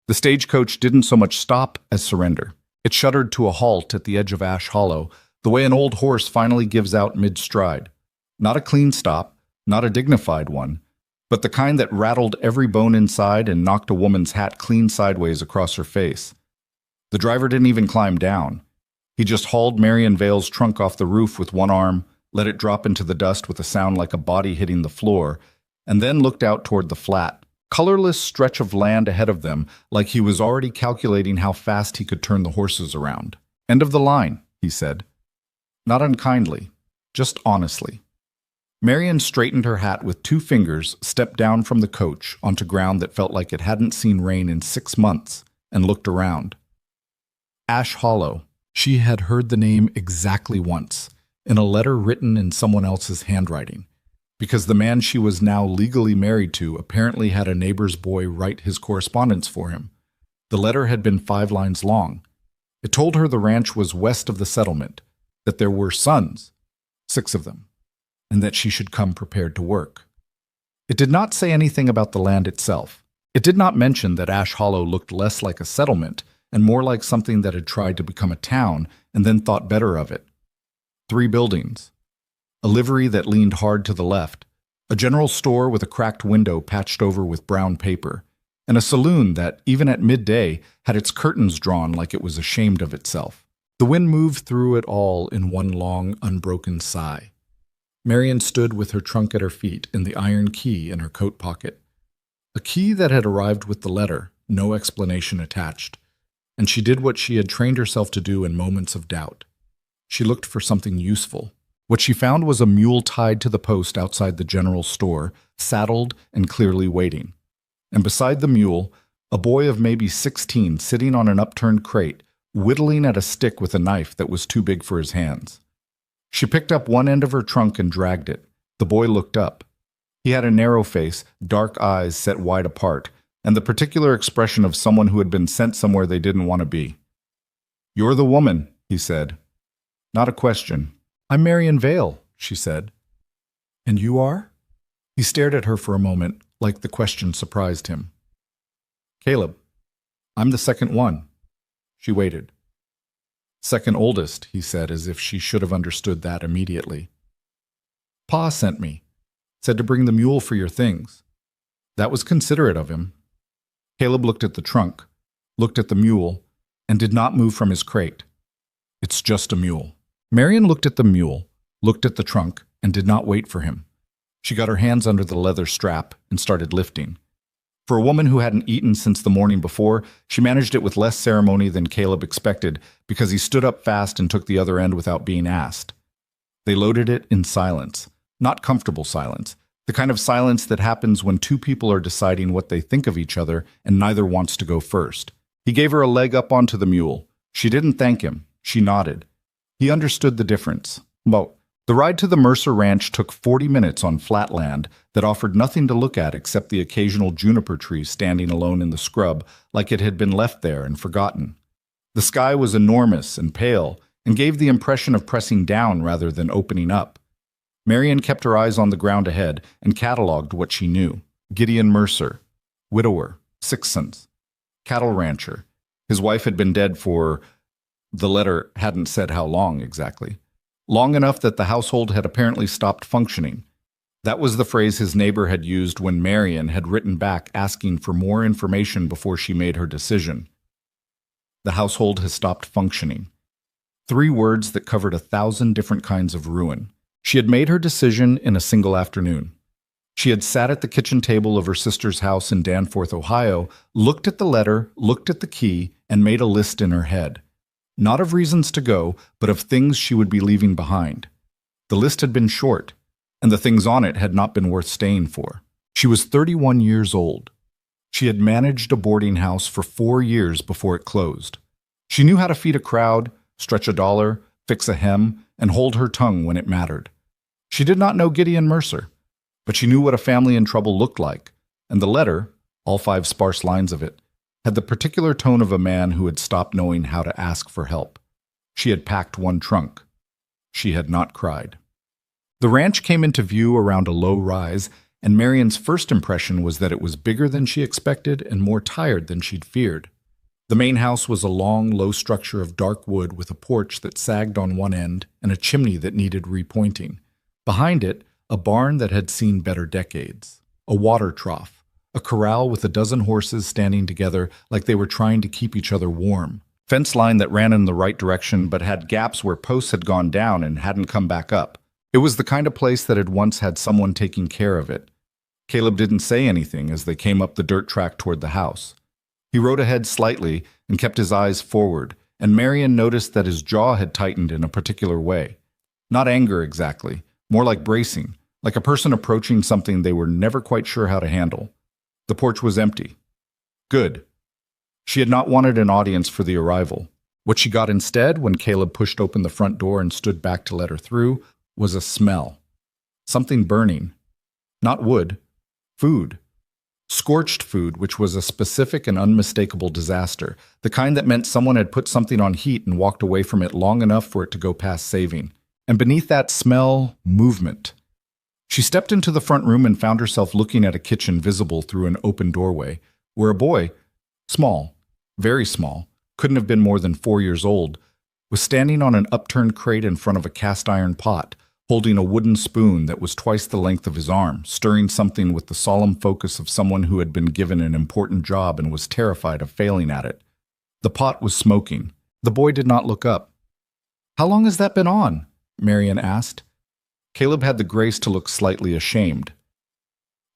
The stagecoach didn't so much stop as surrender. It shuddered to a halt at the edge of Ash Hollow, the way an old horse finally gives out mid-stride. Not a clean stop, not a dignified one, but the kind that rattled every bone inside and knocked a woman's hat clean sideways across her face. The driver didn't even climb down. He just hauled Marion Vale's trunk off the roof with one arm, let it drop into the dust with a sound like a body hitting the floor, and then looked out toward the flat, colorless stretch of land ahead of them, like he was already calculating how fast he could turn the horses around. "End of the line," he said. Not unkindly, just honestly. Marion straightened her hat with 2 fingers, stepped down from the coach onto ground that felt like it hadn't seen rain in 6 months, and looked around. Ash Hollow. She had heard the name exactly once, in a letter written in someone else's handwriting, because the man she was now legally married to apparently had a neighbor's boy write his correspondence for him. The letter had been 5 lines long. It told her the ranch was west of the settlement, that there were sons, 6 of them, and that she should come prepared to work. It did not say anything about the land itself. It did not mention that Ash Hollow looked less like a settlement and more like something that had tried to become a town and then thought better of it. 3 buildings. A livery that leaned hard to the left, a general store with a cracked window patched over with brown paper, and a saloon that, even at midday, had its curtains drawn like it was ashamed of itself. The wind moved through it all in one long, unbroken sigh. Marion stood with her trunk at her feet and the iron key in her coat pocket. A key that had arrived with the letter, no explanation attached, and she did what she had trained herself to do in moments of doubt. She looked for something useful. What she found was a mule tied to the post outside the general store, saddled and clearly waiting. And beside the mule, a boy of maybe 16 sitting on an upturned crate, whittling at a stick with a knife that was too big for his hands. She picked up one end of her trunk and dragged it. The boy looked up. He had a narrow face, dark eyes set wide apart, and the particular expression of someone who had been sent somewhere they didn't want to be. "You're the woman," he said. Not a question. "I'm Marion Vale," she said. "And you are?" He stared at her for a moment, like the question surprised him. "Caleb. I'm the second one." She waited. "Second oldest," he said, as if she should have understood that immediately. "Pa sent me. Said to bring the mule for your things." That was considerate of him. Caleb looked at the trunk, looked at the mule, and did not move from his crate. "It's just a mule." Marion looked at the mule, looked at the trunk, and did not wait for him. She got her hands under the leather strap and started lifting. For a woman who hadn't eaten since the morning before, she managed it with less ceremony than Caleb expected because he stood up fast and took the other end without being asked. They loaded it in silence, not comfortable silence, the kind of silence that happens when 2 people are deciding what they think of each other and neither wants to go first. He gave her a leg up onto the mule. She didn't thank him. She nodded. He understood the difference. Well, the ride to the Mercer Ranch took 40 minutes on flat land that offered nothing to look at except the occasional juniper tree standing alone in the scrub like it had been left there and forgotten. The sky was enormous and pale and gave the impression of pressing down rather than opening up. Marion kept her eyes on the ground ahead and catalogued what she knew. Gideon Mercer, widower, 6 sons, cattle rancher. His wife had been dead for, the letter hadn't said how long exactly. Long enough that the household had apparently stopped functioning. That was the phrase his neighbor had used when Marion had written back asking for more information before she made her decision. The household has stopped functioning. 3 words that covered 1,000 different kinds of ruin. She had made her decision in a single afternoon. She had sat at the kitchen table of her sister's house in Danforth, Ohio, looked at the letter, looked at the key, and made a list in her head. Not of reasons to go, but of things she would be leaving behind. The list had been short, and the things on it had not been worth staying for. She was 31 years old. She had managed a boarding house for 4 years before it closed. She knew how to feed a crowd, stretch a dollar, fix a hem, and hold her tongue when it mattered. She did not know Gideon Mercer, but she knew what a family in trouble looked like, and the letter, all 5 sparse lines of it, had the particular tone of a man who had stopped knowing how to ask for help. She had packed 1 trunk. She had not cried. The ranch came into view around a low rise, and Marion's first impression was that it was bigger than she expected and more tired than she'd feared. The main house was a long, low structure of dark wood with a porch that sagged on one end and a chimney that needed repointing. Behind it, a barn that had seen better decades, a water trough, a corral with a dozen horses standing together like they were trying to keep each other warm, fence line that ran in the right direction but had gaps where posts had gone down and hadn't come back up. It was the kind of place that had once had someone taking care of it. Caleb didn't say anything as they came up the dirt track toward the house. He rode ahead slightly and kept his eyes forward, and Marion noticed that his jaw had tightened in a particular way. Not anger exactly, more like bracing, like a person approaching something they were never quite sure how to handle. The porch was empty. Good. She had not wanted an audience for the arrival. What she got instead, when Caleb pushed open the front door and stood back to let her through, was a smell. Something burning. Not wood. Food. Scorched food, which was a specific and unmistakable disaster, the kind that meant someone had put something on heat and walked away from it long enough for it to go past saving. And beneath that smell, movement. She stepped into the front room and found herself looking at a kitchen visible through an open doorway, where a boy, small, very small, couldn't have been more than 4 years old, was standing on an upturned crate in front of a cast-iron pot, holding a wooden spoon that was twice the length of his arm, stirring something with the solemn focus of someone who had been given an important job and was terrified of failing at it. The pot was smoking. The boy did not look up. "How long has that been on?" Marion asked. Caleb had the grace to look slightly ashamed.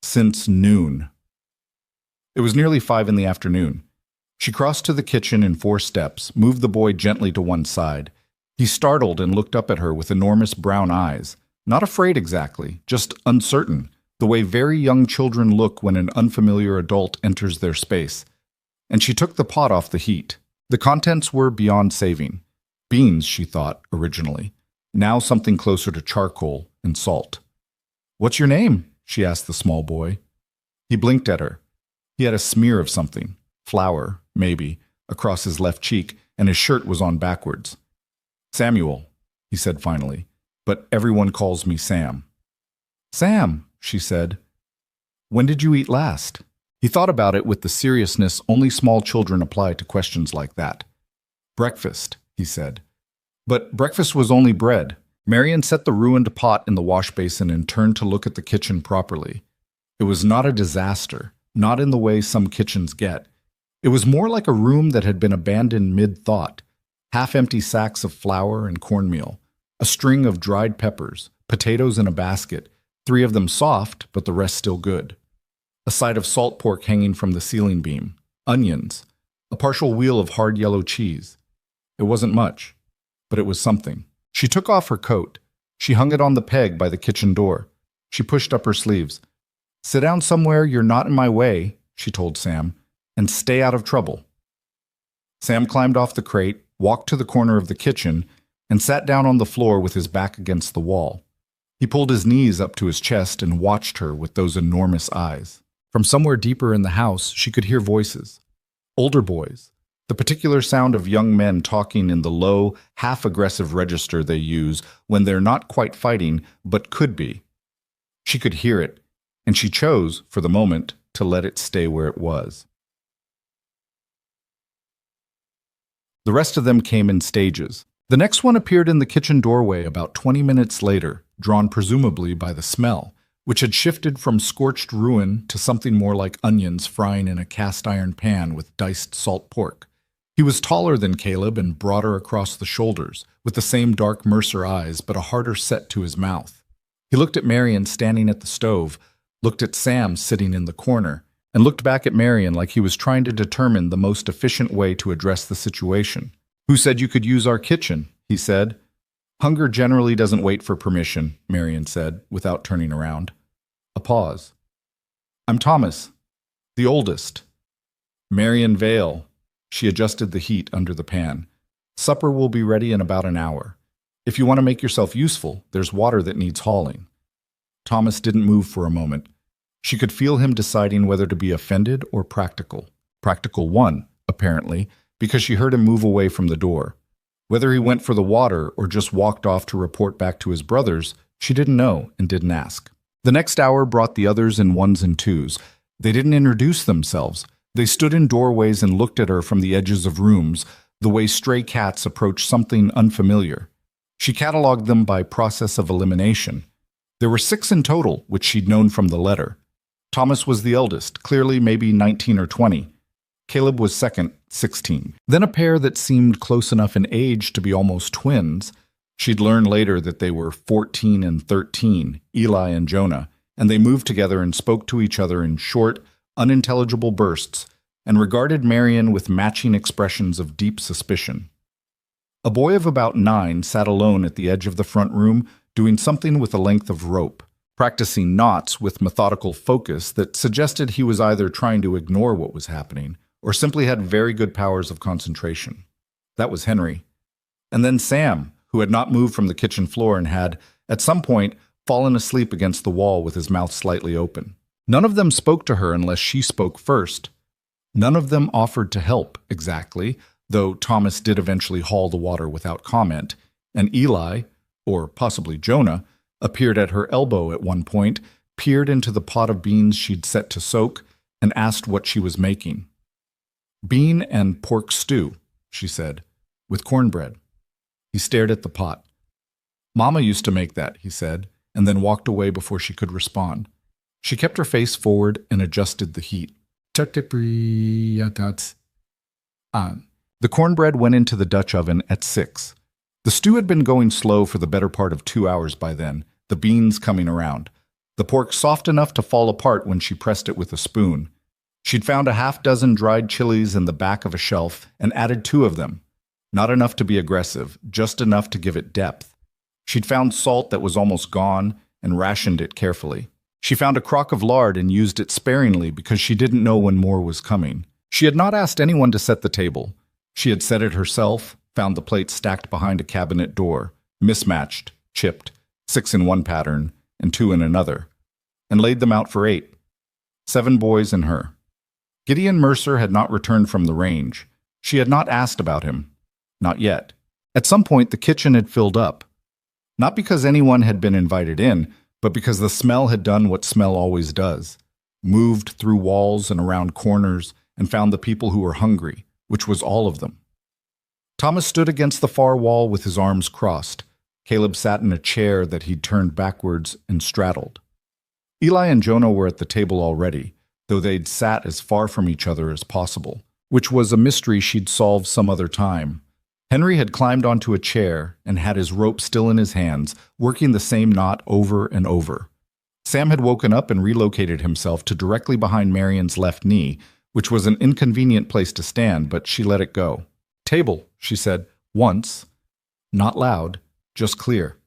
"Since noon." It was nearly 5 in the afternoon. She crossed to the kitchen in 4 steps, moved the boy gently to one side. He startled and looked up at her with enormous brown eyes. Not afraid exactly, just uncertain, the way very young children look when an unfamiliar adult enters their space. And she took the pot off the heat. The contents were beyond saving. Beans, she thought, originally. Now something closer to charcoal and salt. "What's your name?" she asked the small boy. He blinked at her. He had a smear of something, flour, maybe, across his left cheek, and his shirt was on backwards. "Samuel," he said finally, "but everyone calls me Sam." "Sam," she said. "When did you eat last?" He thought about it with the seriousness only small children apply to questions like that. "Breakfast," he said. But breakfast was only bread. Marion set the ruined pot in the wash basin and turned to look at the kitchen properly. It was not a disaster, not in the way some kitchens get. It was more like a room that had been abandoned mid-thought. Half-empty sacks of flour and cornmeal, a string of dried peppers, potatoes in a basket, 3 of them soft, but the rest still good. A side of salt pork hanging from the ceiling beam, onions, a partial wheel of hard yellow cheese. It wasn't much, but it was something. She took off her coat. She hung it on the peg by the kitchen door. She pushed up her sleeves. "Sit down somewhere you're not in my way," she told Sam, "and stay out of trouble." Sam climbed off the crate, walked to the corner of the kitchen, and sat down on the floor with his back against the wall. He pulled his knees up to his chest and watched her with those enormous eyes. From somewhere deeper in the house, she could hear voices. Older boys. The particular sound of young men talking in the low, half-aggressive register they use when they're not quite fighting, but could be. She could hear it, and she chose, for the moment, to let it stay where it was. The rest of them came in stages. The next one appeared in the kitchen doorway about 20 minutes later, drawn presumably by the smell, which had shifted from scorched ruin to something more like onions frying in a cast-iron pan with diced salt pork. He was taller than Caleb and broader across the shoulders, with the same dark Mercer eyes but a harder set to his mouth. He looked at Marion standing at the stove, looked at Sam sitting in the corner, and looked back at Marion like he was trying to determine the most efficient way to address the situation. "Who said you could use our kitchen?" he said. "Hunger generally doesn't wait for permission," Marion said, without turning around. A pause. "I'm Thomas, the oldest." "Marion Vale." She adjusted the heat under the pan. "Supper will be ready in about an hour. If you want to make yourself useful, there's water that needs hauling." Thomas didn't move for a moment. She could feel him deciding whether to be offended or practical. Practical one, apparently, because she heard him move away from the door. Whether he went for the water or just walked off to report back to his brothers, she didn't know and didn't ask. The next hour brought the others in ones and twos. They didn't introduce themselves. They stood in doorways and looked at her from the edges of rooms, the way stray cats approach something unfamiliar. She cataloged them by process of elimination. There were 6 in total, which she'd known from the letter. Thomas was the eldest, clearly maybe 19 or 20. Caleb was second, 16. Then a pair that seemed close enough in age to be almost twins. She'd learn later that they were 14 and 13, Eli and Jonah, and they moved together and spoke to each other in short, unintelligible bursts, and regarded Marion with matching expressions of deep suspicion. A boy of about 9 sat alone at the edge of the front room, doing something with a length of rope, practicing knots with methodical focus that suggested he was either trying to ignore what was happening or simply had very good powers of concentration. That was Henry. And then Sam, who had not moved from the kitchen floor and had, at some point, fallen asleep against the wall with his mouth slightly open. None of them spoke to her unless she spoke first. None of them offered to help, exactly, though Thomas did eventually haul the water without comment, and Eli, or possibly Jonah, appeared at her elbow at one point, peered into the pot of beans she'd set to soak, and asked what she was making. "Bean and pork stew," she said, "with cornbread." He stared at the pot. "Mama used to make that," he said, and then walked away before she could respond. She kept her face forward and adjusted the heat. The cornbread went into the Dutch oven at 6. The stew had been going slow for the better part of 2 hours by then, the beans coming around. The pork soft enough to fall apart when she pressed it with a spoon. She'd found a half-dozen dried chilies in the back of a shelf and added 2 of them. Not enough to be aggressive, just enough to give it depth. She'd found salt that was almost gone and rationed it carefully. She found a crock of lard and used it sparingly because she didn't know when more was coming. She had not asked anyone to set the table. She had set it herself, found the plates stacked behind a cabinet door, mismatched, chipped, 6 in one pattern and 2 in another, and laid them out for 8. 7 boys and her. Gideon Mercer had not returned from the range. She had not asked about him. Not yet. At some point, the kitchen had filled up. Not because anyone had been invited in, but because the smell had done what smell always does. Moved through walls and around corners and found the people who were hungry, which was all of them. Thomas stood against the far wall with his arms crossed. Caleb sat in a chair that he'd turned backwards and straddled. Eli and Jonah were at the table already, though they'd sat as far from each other as possible, which was a mystery she'd solve some other time. Henry had climbed onto a chair and had his rope still in his hands, working the same knot over and over. Sam had woken up and relocated himself to directly behind Marion's left knee, which was an inconvenient place to stand, but she let it go. "Table," she said, once. Not loud, just clear.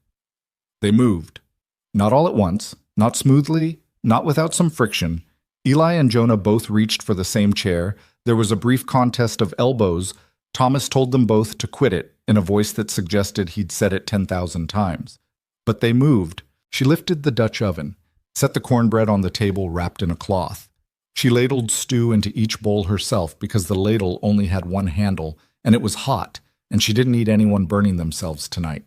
They moved. Not all at once, not smoothly, not without some friction. Eli and Jonah both reached for the same chair. There was a brief contest of elbows. Thomas told them both to quit it in a voice that suggested he'd said it 10,000 times. But they moved. She lifted the Dutch oven, set the cornbread on the table wrapped in a cloth. She ladled stew into each bowl herself because the ladle only had one handle, and it was hot, and she didn't need anyone burning themselves tonight.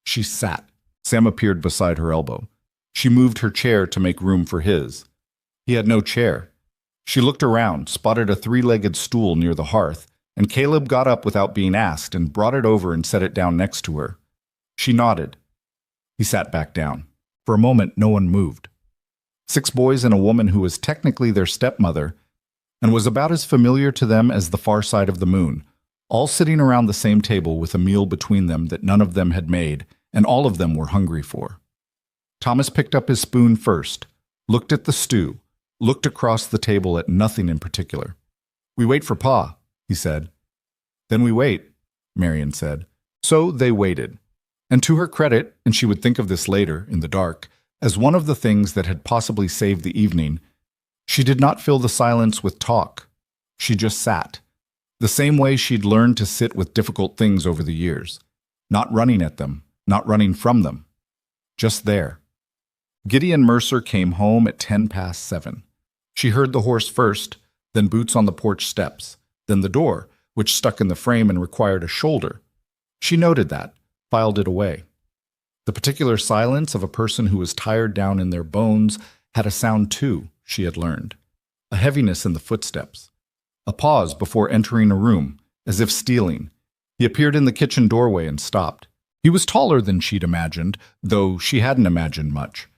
She sat. Sam appeared beside her elbow. She moved her chair to make room for his. He had no chair. She looked around, spotted a 3-legged stool near the hearth, and Caleb got up without being asked and brought it over and set it down next to her. She nodded. He sat back down. For a moment, no one moved. 6 boys and a woman who was technically their stepmother and was about as familiar to them as the far side of the moon, all sitting around the same table with a meal between them that none of them had made, and all of them were hungry for. Thomas picked up his spoon first, looked at the stew, looked across the table at nothing in particular. "We wait for Pa," he said. "Then we wait," Marion said. So they waited. And to her credit, and she would think of this later, in the dark, as one of the things that had possibly saved the evening, she did not fill the silence with talk. She just sat, the same way she'd learned to sit with difficult things over the years, not running at them, not running from them, just there. Gideon Mercer came home at 7:10. She heard the horse first, then boots on the porch steps, then the door, which stuck in the frame and required a shoulder. She noted that, filed it away. The particular silence of a person who was tired down in their bones had a sound too, she had learned. A heaviness in the footsteps. A pause before entering a room, as if stealing. He appeared in the kitchen doorway and stopped. He was taller than she'd imagined, though she hadn't imagined much.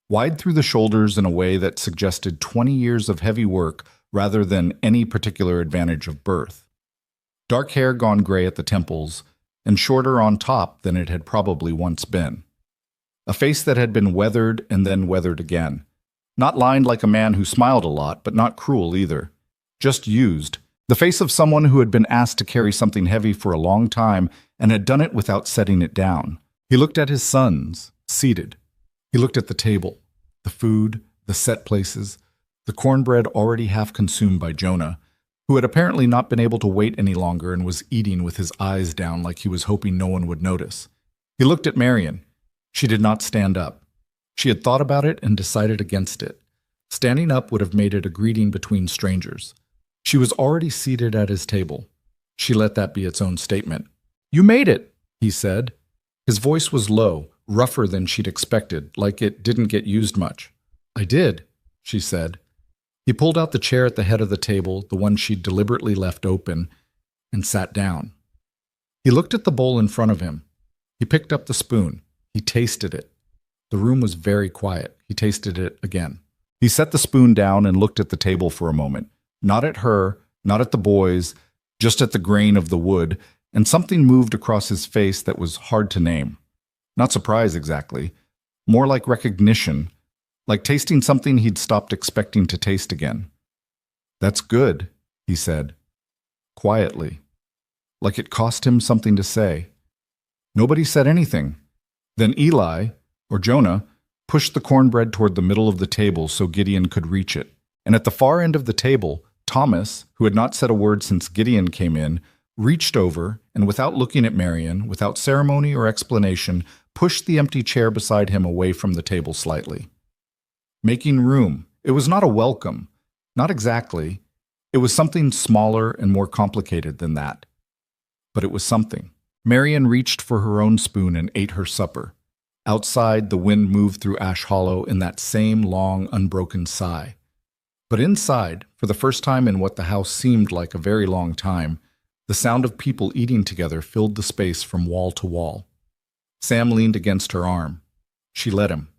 Wide through the shoulders in a way that suggested 20 years of heavy work rather than any particular advantage of birth. Dark hair gone gray at the temples, and shorter on top than it had probably once been. A face that had been weathered and then weathered again. Not lined like a man who smiled a lot, but not cruel either. Just used. The face of someone who had been asked to carry something heavy for a long time and had done it without setting it down. He looked at his sons, seated. He looked at the table, the food, the set places, the cornbread already half consumed by Jonah, who had apparently not been able to wait any longer and was eating with his eyes down like he was hoping no one would notice. He looked at Marion. She did not stand up. She had thought about it and decided against it. Standing up would have made it a greeting between strangers. She was already seated at his table. She let that be its own statement. "You made it," he said. His voice was low, rougher than she'd expected, like it didn't get used much. "I did," she said. He pulled out the chair at the head of the table, the one she'd deliberately left open, and sat down. He looked at the bowl in front of him. He picked up the spoon. He tasted it. The room was very quiet. He tasted it again. He set the spoon down and looked at the table for a moment. Not at her, not at the boys, just at the grain of the wood, and something moved across his face that was hard to name. Not surprise exactly. More like recognition. Like tasting something he'd stopped expecting to taste again. "That's good," he said. Quietly. Like it cost him something to say. Nobody said anything. Then Eli, or Jonah, pushed the cornbread toward the middle of the table so Gideon could reach it. And at the far end of the table, Thomas, who had not said a word since Gideon came in, reached over and without looking at Marion, without ceremony or explanation, pushed the empty chair beside him away from the table slightly. Making room. It was not a welcome. Not exactly. It was something smaller and more complicated than that. But it was something. Marion reached for her own spoon and ate her supper. Outside, the wind moved through Ash Hollow in that same long, unbroken sigh. But inside, for the first time in what the house seemed like a very long time, the sound of people eating together filled the space from wall to wall. Sam leaned against her arm. She let him.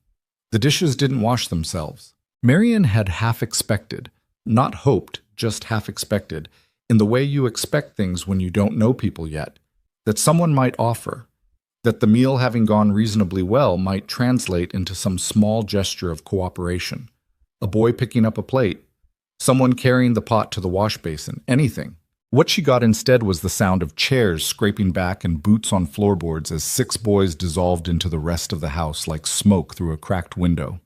The dishes didn't wash themselves. Marion had half expected, not hoped, just half expected, in the way you expect things when you don't know people yet, that someone might offer, that the meal having gone reasonably well might translate into some small gesture of cooperation. A boy picking up a plate, someone carrying the pot to the wash basin, anything. What she got instead was the sound of chairs scraping back and boots on floorboards as 6 boys dissolved into the rest of the house like smoke through a cracked window.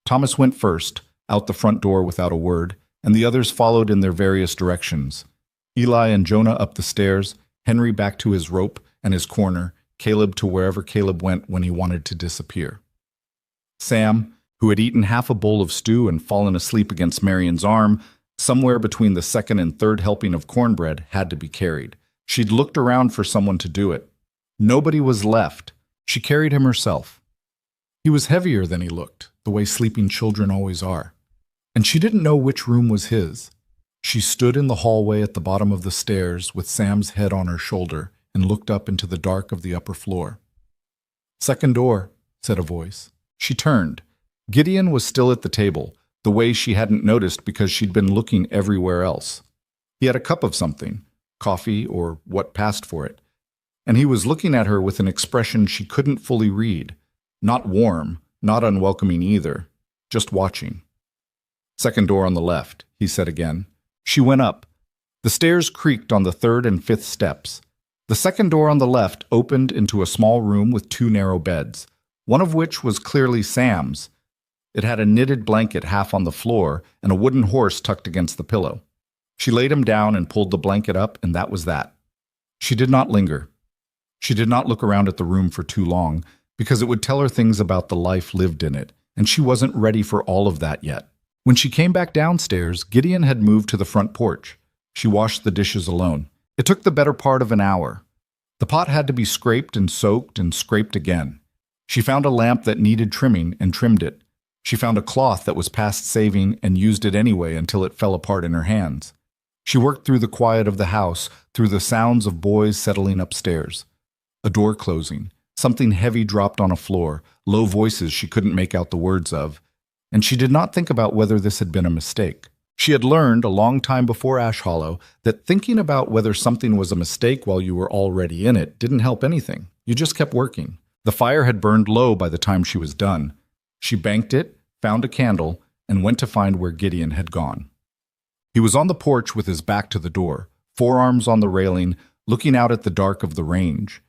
Thomas went first, out the front door without a word, and the others followed in their various directions. Eli and Jonah up the stairs, Henry back to his rope and his corner, Caleb to wherever Caleb went when he wanted to disappear. Sam, who had eaten half a bowl of stew and fallen asleep against Marion's arm, somewhere between the second and third helping of cornbread, had to be carried. She'd looked around for someone to do it. Nobody was left. She carried him herself. He was heavier than he looked, the way sleeping children always are. And she didn't know which room was his. She stood in the hallway at the bottom of the stairs with Sam's head on her shoulder and looked up into the dark of the upper floor. "Second door," said a voice. She turned. Gideon was still at the table, the way she hadn't noticed because she'd been looking everywhere else. He had a cup of something, coffee or what passed for it, and he was looking at her with an expression she couldn't fully read. Not warm, not unwelcoming either, just watching. "Second door on the left," he said again. She went up. The stairs creaked on the 3rd and 5th steps. The second door on the left opened into a small room with 2 narrow beds, one of which was clearly Sam's. It had a knitted blanket half on the floor and a wooden horse tucked against the pillow. She laid him down and pulled the blanket up, and that was that. She did not linger. She did not look around at the room for too long, because it would tell her things about the life lived in it, and she wasn't ready for all of that yet. When she came back downstairs, Gideon had moved to the front porch. She washed the dishes alone. It took the better part of an hour. The pot had to be scraped and soaked and scraped again. She found a lamp that needed trimming and trimmed it. She found a cloth that was past saving and used it anyway until it fell apart in her hands. She worked through the quiet of the house, through the sounds of boys settling upstairs. A door closing, something heavy dropped on a floor, low voices she couldn't make out the words of, and she did not think about whether this had been a mistake. She had learned a long time before Ash Hollow that thinking about whether something was a mistake while you were already in it didn't help anything. You just kept working. The fire had burned low by the time she was done. She banked it, found a candle, and went to find where Gideon had gone. He was on the porch with his back to the door, forearms on the railing, looking out at the dark of the range.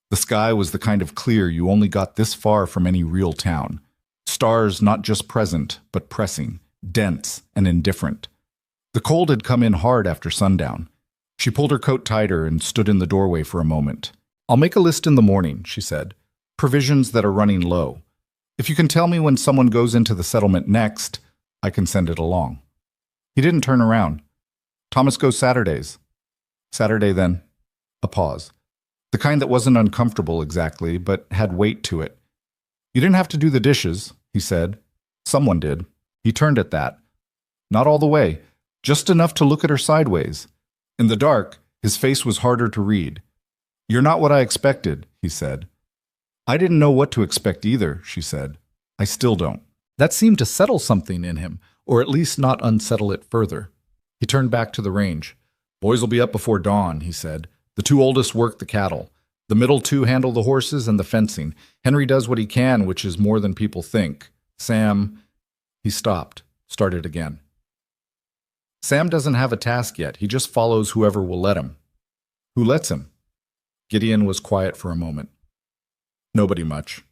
The sky was the kind of clear you only got this far from any real town. Stars not just present, but pressing, dense and indifferent. The cold had come in hard after sundown. She pulled her coat tighter and stood in the doorway for a moment. "I'll make a list in the morning," she said. "Provisions that are running low. If you can tell me when someone goes into the settlement next, I can send it along." He didn't turn around. "Thomas goes Saturdays." "Saturday, then." A pause. The kind that wasn't uncomfortable exactly, but had weight to it. "You didn't have to do the dishes," he said. "Someone did." He turned at that. Not all the way, just enough to look at her sideways. In the dark, his face was harder to read. "You're not what I expected," he said. "I didn't know what to expect either," she said. "I still don't." That seemed to settle something in him, or at least not unsettle it further. He turned back to the range. "Boys will be up before dawn," he said. "The two oldest work the cattle. The middle two handle the horses and the fencing. Henry does what he can, which is more than people think. Sam—" He stopped, started again. "Sam doesn't have a task yet. He just follows whoever will let him." "Who lets him?" Gideon was quiet for a moment. "Nobody much.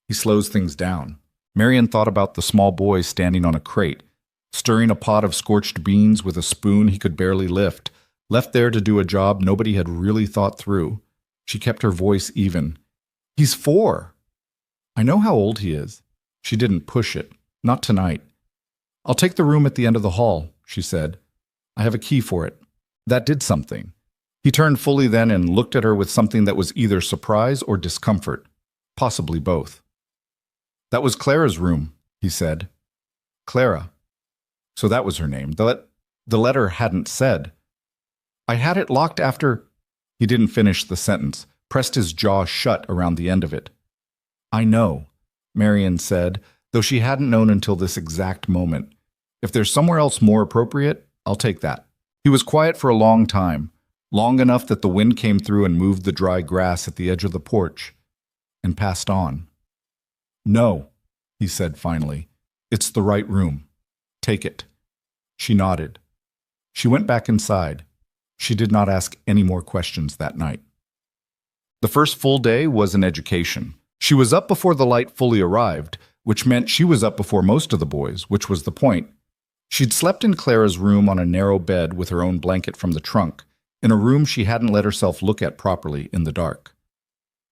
He slows things down." Marion thought about the small boy standing on a crate, stirring a pot of scorched beans with a spoon he could barely lift, left there to do a job nobody had really thought through. She kept her voice even. "He's 4. I know how old he is." She didn't push it. "Not tonight." "I'll take the room at the end of the hall," she said. "I have a key for it." That did something. He turned fully then and looked at her with something that was either surprise or discomfort, possibly both. "That was Clara's room," he said. "Clara." So that was her name. The letter hadn't said. "I had it locked after—" He didn't finish the sentence, pressed his jaw shut around the end of it. "I know," Marion said, though she hadn't known until this exact moment. "If there's somewhere else more appropriate, I'll take that." He was quiet for a long time, long enough that the wind came through and moved the dry grass at the edge of the porch, and passed on. "No," he said finally. "It's the right room. Take it." She nodded. She went back inside. She did not ask any more questions that night. The first full day was an education. She was up before the light fully arrived, which meant she was up before most of the boys, which was the point. She'd slept in Clara's room on a narrow bed with her own blanket from the trunk, in a room she hadn't let herself look at properly in the dark.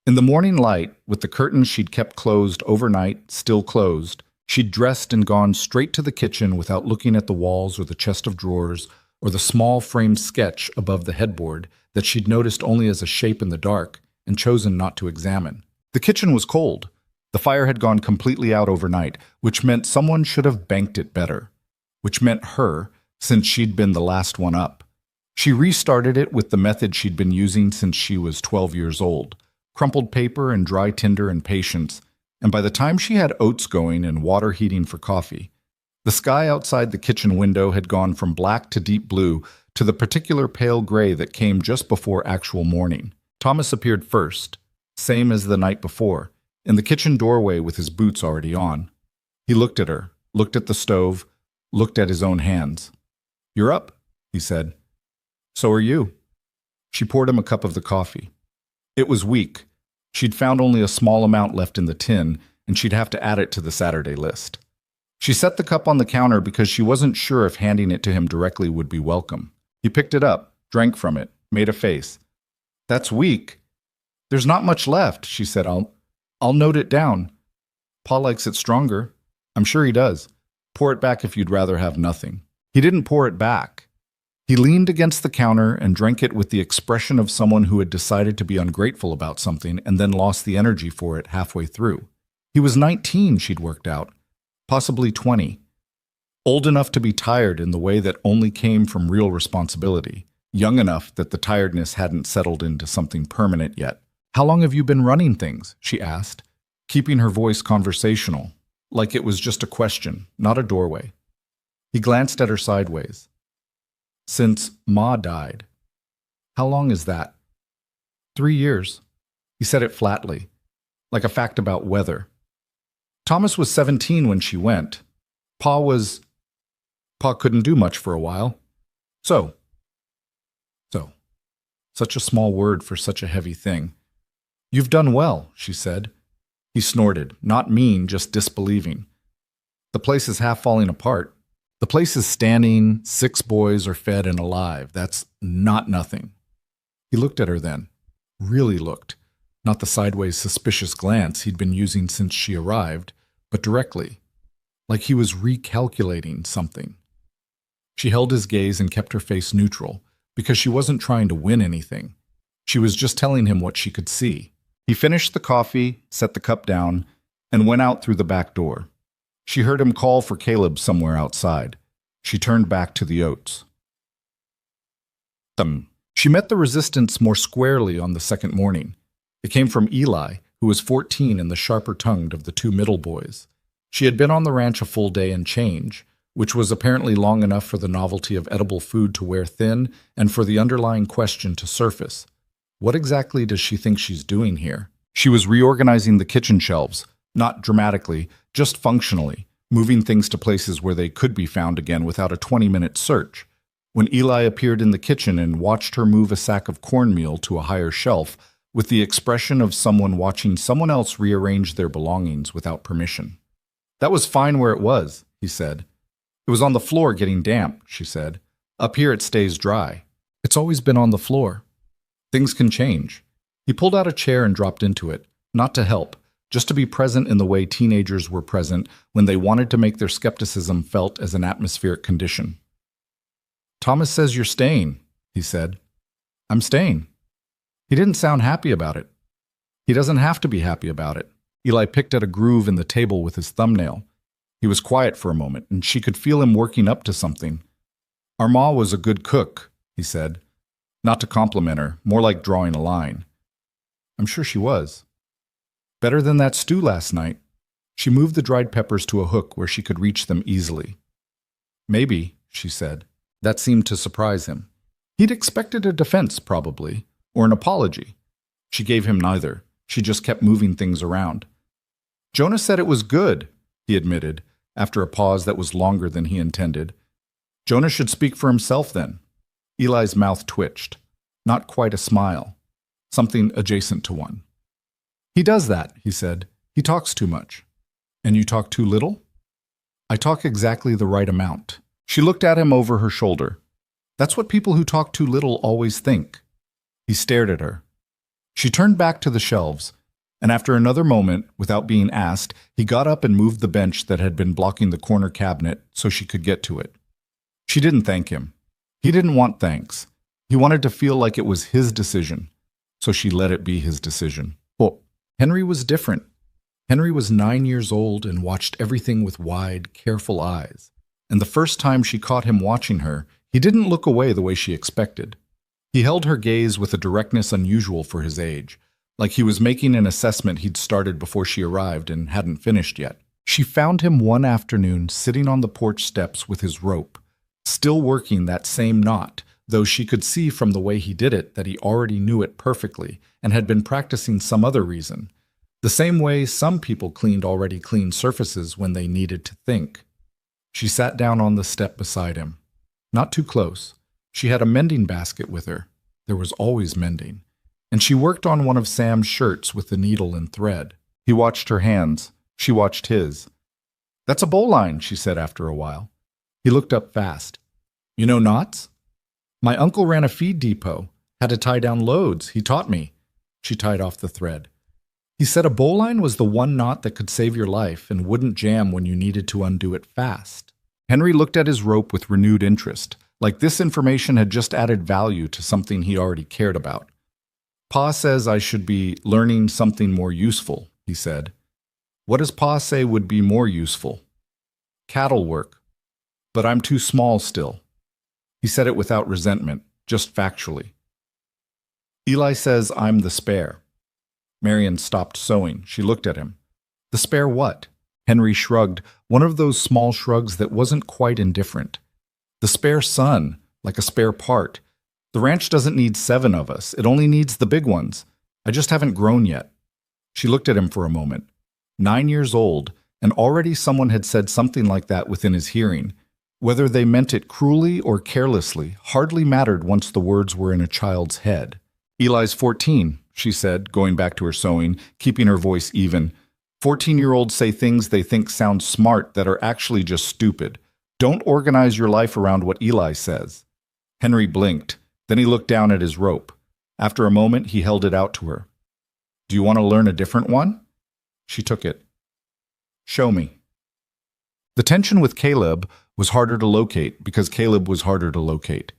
In the morning light, with the curtains she'd kept closed overnight, still closed, she'd dressed and gone straight to the kitchen without looking at the walls or the chest of drawers or the small framed sketch above the headboard that she'd noticed only as a shape in the dark and chosen not to examine. The kitchen was cold. The fire had gone completely out overnight, which meant someone should have banked it better, which meant her, since she'd been the last one up. She restarted it with the method she'd been using since she was 12 years old, crumpled paper and dry tinder and patience, and by the time she had oats going and water heating for coffee, the sky outside the kitchen window had gone from black to deep blue to the particular pale gray that came just before actual morning. Thomas appeared first, same as the night before, in the kitchen doorway with his boots already on. He looked at her, looked at the stove, looked at his own hands. "You're up," he said. "So are you." She poured him a cup of the coffee. It was weak. She'd found only a small amount left in the tin, and she'd have to add it to the Saturday list. She set the cup on the counter because she wasn't sure if handing it to him directly would be welcome. He picked it up, drank from it, made a face. "That's weak." "There's not much left," she said. I'll note it down. Pa likes it stronger." "I'm sure he does." "Pour it back if you'd rather have nothing." He didn't pour it back. He leaned against the counter and drank it with the expression of someone who had decided to be ungrateful about something and then lost the energy for it halfway through. He was 19, she'd worked out, possibly 20. Old enough to be tired in the way that only came from real responsibility, young enough that the tiredness hadn't settled into something permanent yet. "How long have you been running things?" she asked, keeping her voice conversational, like it was just a question, not a doorway. He glanced at her sideways. "Since Ma died." "How long is that?" 3 years. He said it flatly, like a fact about weather. Thomas was 17 when she went. Pa couldn't do much for a while. So. Such a small word for such a heavy thing. "You've done well," she said. He snorted, not mean, just disbelieving. "The place is half falling apart. The place is standing, 6 boys are fed and alive. That's not nothing." He looked at her then. Really looked. Not the sideways suspicious glance he'd been using since she arrived, but directly, like he was recalculating something. She held his gaze and kept her face neutral, because she wasn't trying to win anything. She was just telling him what she could see. He finished the coffee, set the cup down, and went out through the back door. She heard him call for Caleb somewhere outside. She turned back to the oats. She met the resistance more squarely on the second morning. It came from Eli, who was 14 and the sharper-tongued of the 2 middle boys. She had been on the ranch a full day and change, which was apparently long enough for the novelty of edible food to wear thin and for the underlying question to surface. What exactly does she think she's doing here? She was reorganizing the kitchen shelves, not dramatically, just functionally, moving things to places where they could be found again without a 20-minute search. When Eli appeared in the kitchen and watched her move a sack of cornmeal to a higher shelf, with the expression of someone watching someone else rearrange their belongings without permission. "That was fine where it was," he said. "It was on the floor getting damp," she said. "Up here it stays dry." "It's always been on the floor." "Things can change." He pulled out a chair and dropped into it, not to help, just to be present in the way teenagers were present when they wanted to make their skepticism felt as an atmospheric condition. "Thomas says you're staying," he said. "I'm staying." He didn't sound happy about it. He doesn't have to be happy about it. Eli picked at a groove in the table with his thumbnail. He was quiet for a moment, and she could feel him working up to something. "Our ma was a good cook," he said. Not to compliment her, more like drawing a line. "I'm sure she was." "Better than that stew last night." She moved the dried peppers to a hook where she could reach them easily. "Maybe," she said. That seemed to surprise him. He'd expected a defense, probably, or an apology. She gave him neither. She just kept moving things around. "Jonah said it was good," he admitted, after a pause that was longer than he intended. "Jonah should speak for himself then." Eli's mouth twitched. Not quite a smile. Something adjacent to one. "He does that," he said. "He talks too much." "And you talk too little?" "I talk exactly the right amount." She looked at him over her shoulder. "That's what people who talk too little always think." He stared at her. She turned back to the shelves, and after another moment, without being asked, he got up and moved the bench that had been blocking the corner cabinet so she could get to it. She didn't thank him. He didn't want thanks. He wanted to feel like it was his decision, so she let it be his decision. Well, Henry was different. Henry was 9 years old and watched everything with wide, careful eyes. And the first time she caught him watching her, he didn't look away the way she expected. He held her gaze with a directness unusual for his age, like he was making an assessment he'd started before she arrived and hadn't finished yet. She found him one afternoon sitting on the porch steps with his rope, still working that same knot, though she could see from the way he did it that he already knew it perfectly and had been practicing some other reason, the same way some people cleaned already clean surfaces when they needed to think. She sat down on the step beside him. Not too close. She had a mending basket with her. There was always mending. And she worked on one of Sam's shirts with the needle and thread. He watched her hands. She watched his. "That's a bowline," she said after a while. He looked up fast. "You know knots?" "My uncle ran a feed depot. Had to tie down loads. He taught me." She tied off the thread. "He said a bowline was the one knot that could save your life and wouldn't jam when you needed to undo it fast." Henry looked at his rope with renewed interest, like this information had just added value to something he already cared about. "Pa says I should be learning something more useful," he said. What does Pa say would be more useful? Cattle work. But I'm too small still. He said it without resentment, just factually. Eli says I'm the spare. Marion stopped sewing. She looked at him. The spare what? Henry shrugged, one of those small shrugs that wasn't quite indifferent. The spare son, like a spare part. The ranch doesn't need 7 of us. It only needs the big ones. I just haven't grown yet. She looked at him for a moment. 9 years old, and already someone had said something like that within his hearing. Whether they meant it cruelly or carelessly hardly mattered once the words were in a child's head. Eli's 14, she said, going back to her sewing, keeping her voice even. 14-year-olds say things they think sound smart that are actually just stupid. Don't organize your life around what Eli says. Henry blinked. Then he looked down at his rope. After a moment, he held it out to her. Do you want to learn a different one? She took it. Show me. The tension with Caleb was harder to locate because Caleb was harder to locate.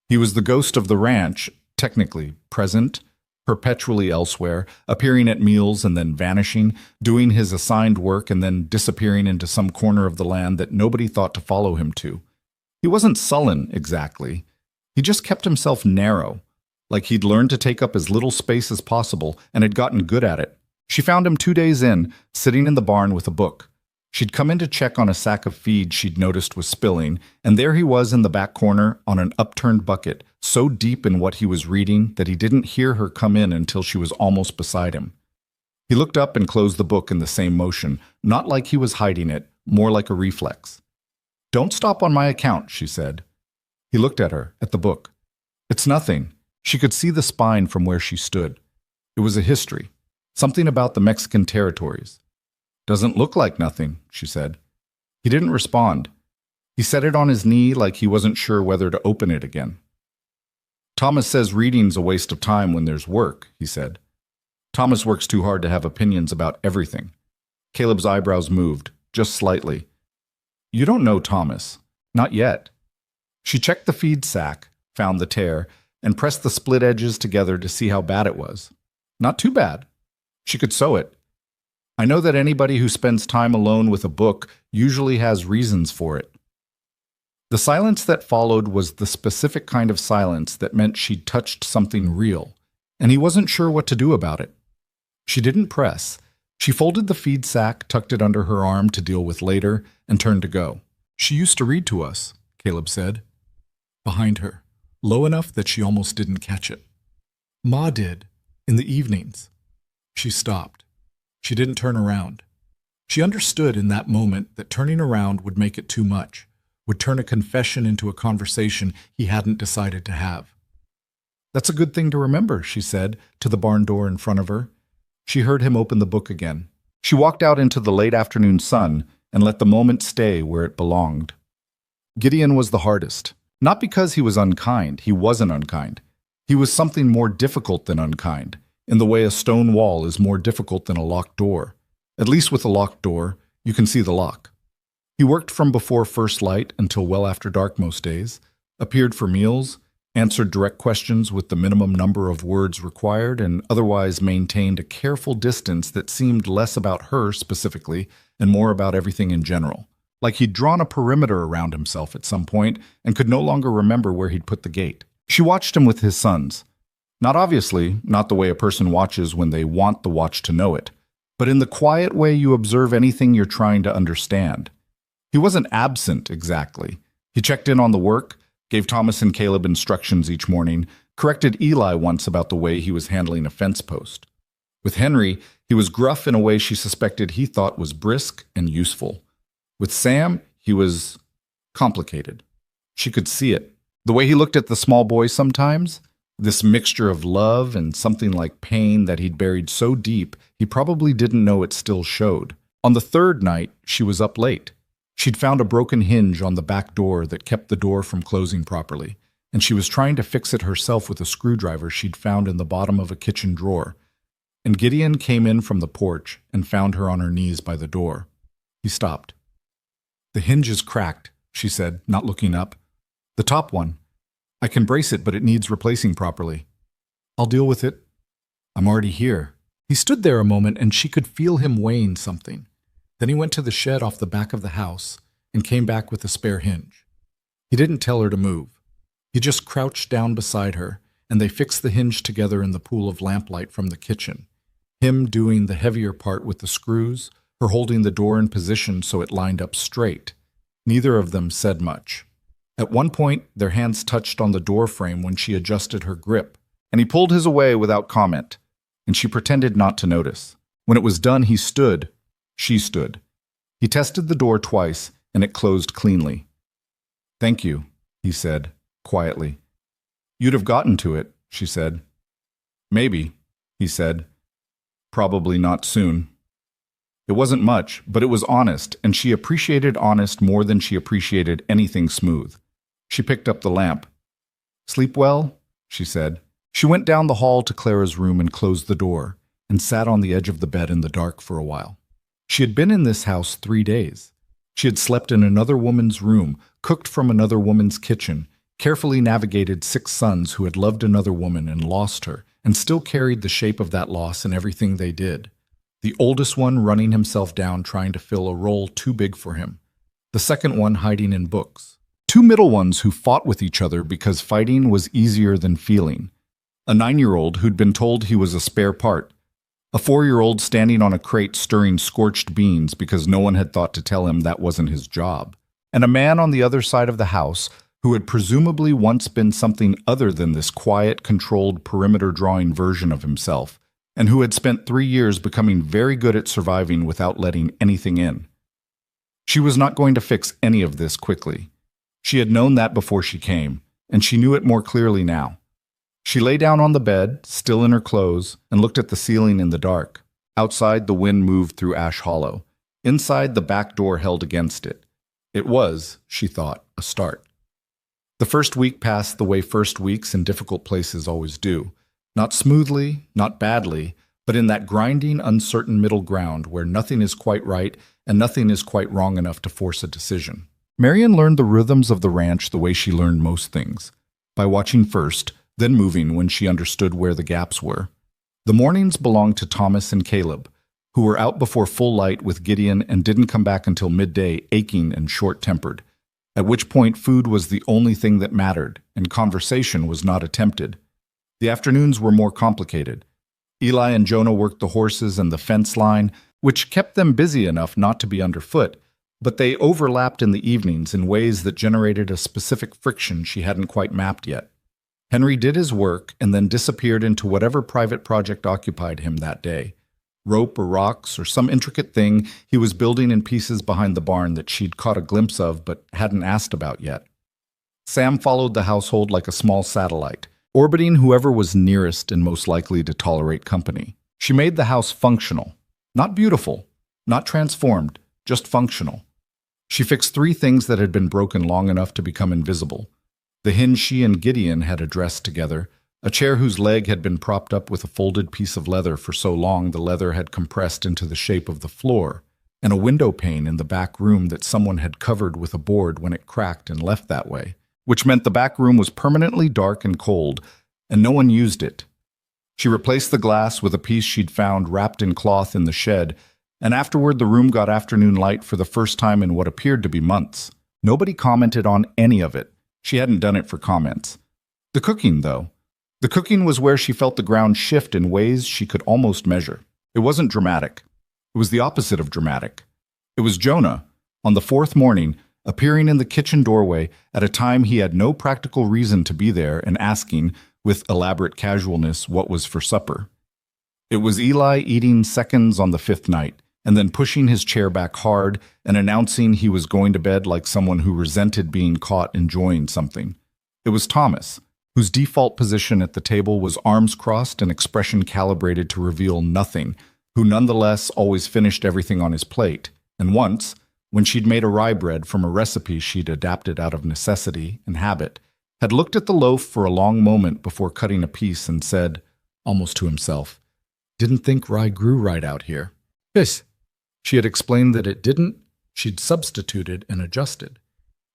He was the ghost of the ranch, technically present, perpetually elsewhere, appearing at meals and then vanishing, doing his assigned work and then disappearing into some corner of the land that nobody thought to follow him to. He wasn't sullen, exactly. He just kept himself narrow, like he'd learned to take up as little space as possible and had gotten good at it. She found him 2 days in, sitting in the barn with a book. She'd come in to check on a sack of feed she'd noticed was spilling, and there he was in the back corner on an upturned bucket, so deep in what he was reading that he didn't hear her come in until she was almost beside him. He looked up and closed the book in the same motion, not like he was hiding it, more like a reflex. Don't stop on my account, she said. He looked at her, at the book. It's nothing. She could see the spine from where she stood. It was a history, something about the Mexican territories. Doesn't look like nothing, she said. He didn't respond. He set it on his knee like he wasn't sure whether to open it again. Thomas says reading's a waste of time when there's work, he said. Thomas works too hard to have opinions about everything. Caleb's eyebrows moved, just slightly. You don't know Thomas. Not yet. She checked the feed sack, found the tear, and pressed the split edges together to see how bad it was. Not too bad. She could sew it. I know that anybody who spends time alone with a book usually has reasons for it. The silence that followed was the specific kind of silence that meant she'd touched something real, and he wasn't sure what to do about it. She didn't press. She folded the feed sack, tucked it under her arm to deal with later, and turned to go. She used to read to us, Caleb said. Behind her, low enough that she almost didn't catch it. Ma did, in the evenings. She stopped. She didn't turn around. She understood in that moment that turning around would make it too much, would turn a confession into a conversation he hadn't decided to have. That's a good thing to remember, she said, to the barn door in front of her. She heard him open the book again. She walked out into the late afternoon sun and let the moment stay where it belonged. Gideon was the hardest. Not because he was unkind. He wasn't unkind. He was something more difficult than unkind, in the way a stone wall is more difficult than a locked door. At least with a locked door, you can see the lock. He worked from before first light until well after dark most days, appeared for meals, answered direct questions with the minimum number of words required, and otherwise maintained a careful distance that seemed less about her specifically and more about everything in general. Like he'd drawn a perimeter around himself at some point and could no longer remember where he'd put the gate. She watched him with his sons. Not obviously, not the way a person watches when they want the watch to know it, but in the quiet way you observe anything you're trying to understand. He wasn't absent, exactly. He checked in on the work, gave Thomas and Caleb instructions each morning, corrected Eli once about the way he was handling a fence post. With Henry, he was gruff in a way she suspected he thought was brisk and useful. With Sam, he was complicated. She could see it. The way he looked at the small boy sometimes, this mixture of love and something like pain that he'd buried so deep he probably didn't know it still showed. On the third night, she was up late. She'd found a broken hinge on the back door that kept the door from closing properly, and she was trying to fix it herself with a screwdriver she'd found in the bottom of a kitchen drawer. And Gideon came in from the porch and found her on her knees by the door. He stopped. The hinge is cracked, she said, not looking up. The top one. I can brace it, but it needs replacing properly. I'll deal with it. I'm already here. He stood there a moment, and she could feel him weighing something. Then he went to the shed off the back of the house and came back with a spare hinge. He didn't tell her to move. He just crouched down beside her, and they fixed the hinge together in the pool of lamplight from the kitchen, him doing the heavier part with the screws, her holding the door in position so it lined up straight. Neither of them said much. At one point, their hands touched on the door frame when she adjusted her grip, and he pulled his away without comment, and she pretended not to notice. When it was done, he stood. She stood. He tested the door twice, and it closed cleanly. "Thank you," he said, quietly. "You'd have gotten to it," she said. "Maybe," he said. "Probably not soon." It wasn't much, but it was honest, and she appreciated honest more than she appreciated anything smooth. She picked up the lamp. "Sleep well?" she said. She went down the hall to Clara's room and closed the door, and sat on the edge of the bed in the dark for a while. She had been in this house 3 days. She had slept in another woman's room, cooked from another woman's kitchen, carefully navigated 6 sons who had loved another woman and lost her, and still carried the shape of that loss in everything they did. The oldest one running himself down trying to fill a role too big for him. The second one hiding in books. 2 middle ones who fought with each other because fighting was easier than feeling. A 9-year-old who'd been told he was a spare part. A 4-year-old standing on a crate stirring scorched beans because no one had thought to tell him that wasn't his job. And a man on the other side of the house who had presumably once been something other than this quiet, controlled, perimeter-drawing version of himself, and who had spent 3 years becoming very good at surviving without letting anything in. She was not going to fix any of this quickly. She had known that before she came, and she knew it more clearly now. She lay down on the bed, still in her clothes, and looked at the ceiling in the dark. Outside, the wind moved through Ash Hollow. Inside, the back door held against it. It was, she thought, a start. The first week passed the way first weeks in difficult places always do. Not smoothly, not badly, but in that grinding, uncertain middle ground where nothing is quite right and nothing is quite wrong enough to force a decision. Marion learned the rhythms of the ranch the way she learned most things, by watching first, then moving when she understood where the gaps were. The mornings belonged to Thomas and Caleb, who were out before full light with Gideon and didn't come back until midday, aching and short-tempered, at which point food was the only thing that mattered, and conversation was not attempted. The afternoons were more complicated. Eli and Jonah worked the horses and the fence line, which kept them busy enough not to be underfoot, but they overlapped in the evenings in ways that generated a specific friction she hadn't quite mapped yet. Henry did his work and then disappeared into whatever private project occupied him that day. Rope or rocks or some intricate thing he was building in pieces behind the barn that she'd caught a glimpse of but hadn't asked about yet. Sam followed the household like a small satellite, orbiting whoever was nearest and most likely to tolerate company. She made the house functional. Not beautiful, not transformed, just functional. She fixed 3 things that had been broken long enough to become invisible. The hinge she and Gideon had addressed together, a chair whose leg had been propped up with a folded piece of leather for so long the leather had compressed into the shape of the floor, and a window pane in the back room that someone had covered with a board when it cracked and left that way, which meant the back room was permanently dark and cold, and no one used it. She replaced the glass with a piece she'd found wrapped in cloth in the shed, and afterward the room got afternoon light for the first time in what appeared to be months. Nobody commented on any of it. She hadn't done it for comments. The cooking, though. The cooking was where she felt the ground shift in ways she could almost measure. It wasn't dramatic. It was the opposite of dramatic. It was Jonah, on the 4th morning, appearing in the kitchen doorway at a time he had no practical reason to be there and asking, with elaborate casualness, what was for supper. It was Eli eating seconds on the 5th night, and then pushing his chair back hard and announcing he was going to bed like someone who resented being caught enjoying something. It was Thomas, whose default position at the table was arms crossed and expression calibrated to reveal nothing, who nonetheless always finished everything on his plate, and once, when she'd made a rye bread from a recipe she'd adapted out of necessity and habit, had looked at the loaf for a long moment before cutting a piece and said, almost to himself, "Didn't think rye grew right out here." Yes. She had explained that it didn't, she'd substituted and adjusted.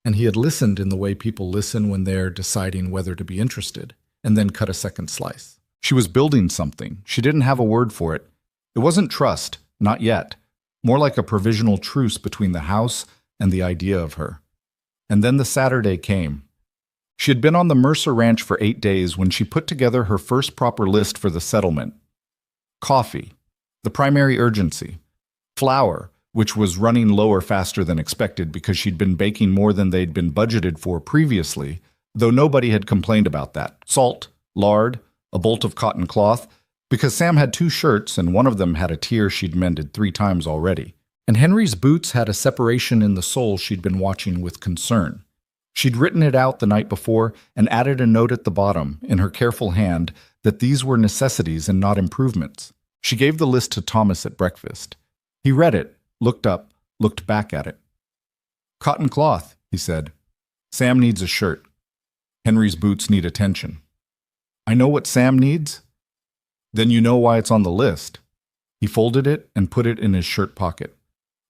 And he had listened in the way people listen when they're deciding whether to be interested, and then cut a second slice. She was building something. She didn't have a word for it. It wasn't trust, not yet. more like a provisional truce between the house and the idea of her. And then the Saturday came. She had been on the Mercer Ranch for 8 days when she put together her first proper list for the settlement. Coffee, the primary urgency. Flour, which was running lower faster than expected because she'd been baking more than they'd been budgeted for previously, though nobody had complained about that. Salt, lard, a bolt of cotton cloth, because Sam had 2 shirts and one of them had a tear she'd mended 3 times already. And Henry's boots had a separation in the sole she'd been watching with concern. She'd written it out the night before and added a note at the bottom, in her careful hand, that these were necessities and not improvements. She gave the list to Thomas at breakfast. He read it, looked up, looked back at it. Cotton cloth, he said. Sam needs a shirt. Henry's boots need attention. I know what Sam needs? Then you know why it's on the list. He folded it and put it in his shirt pocket.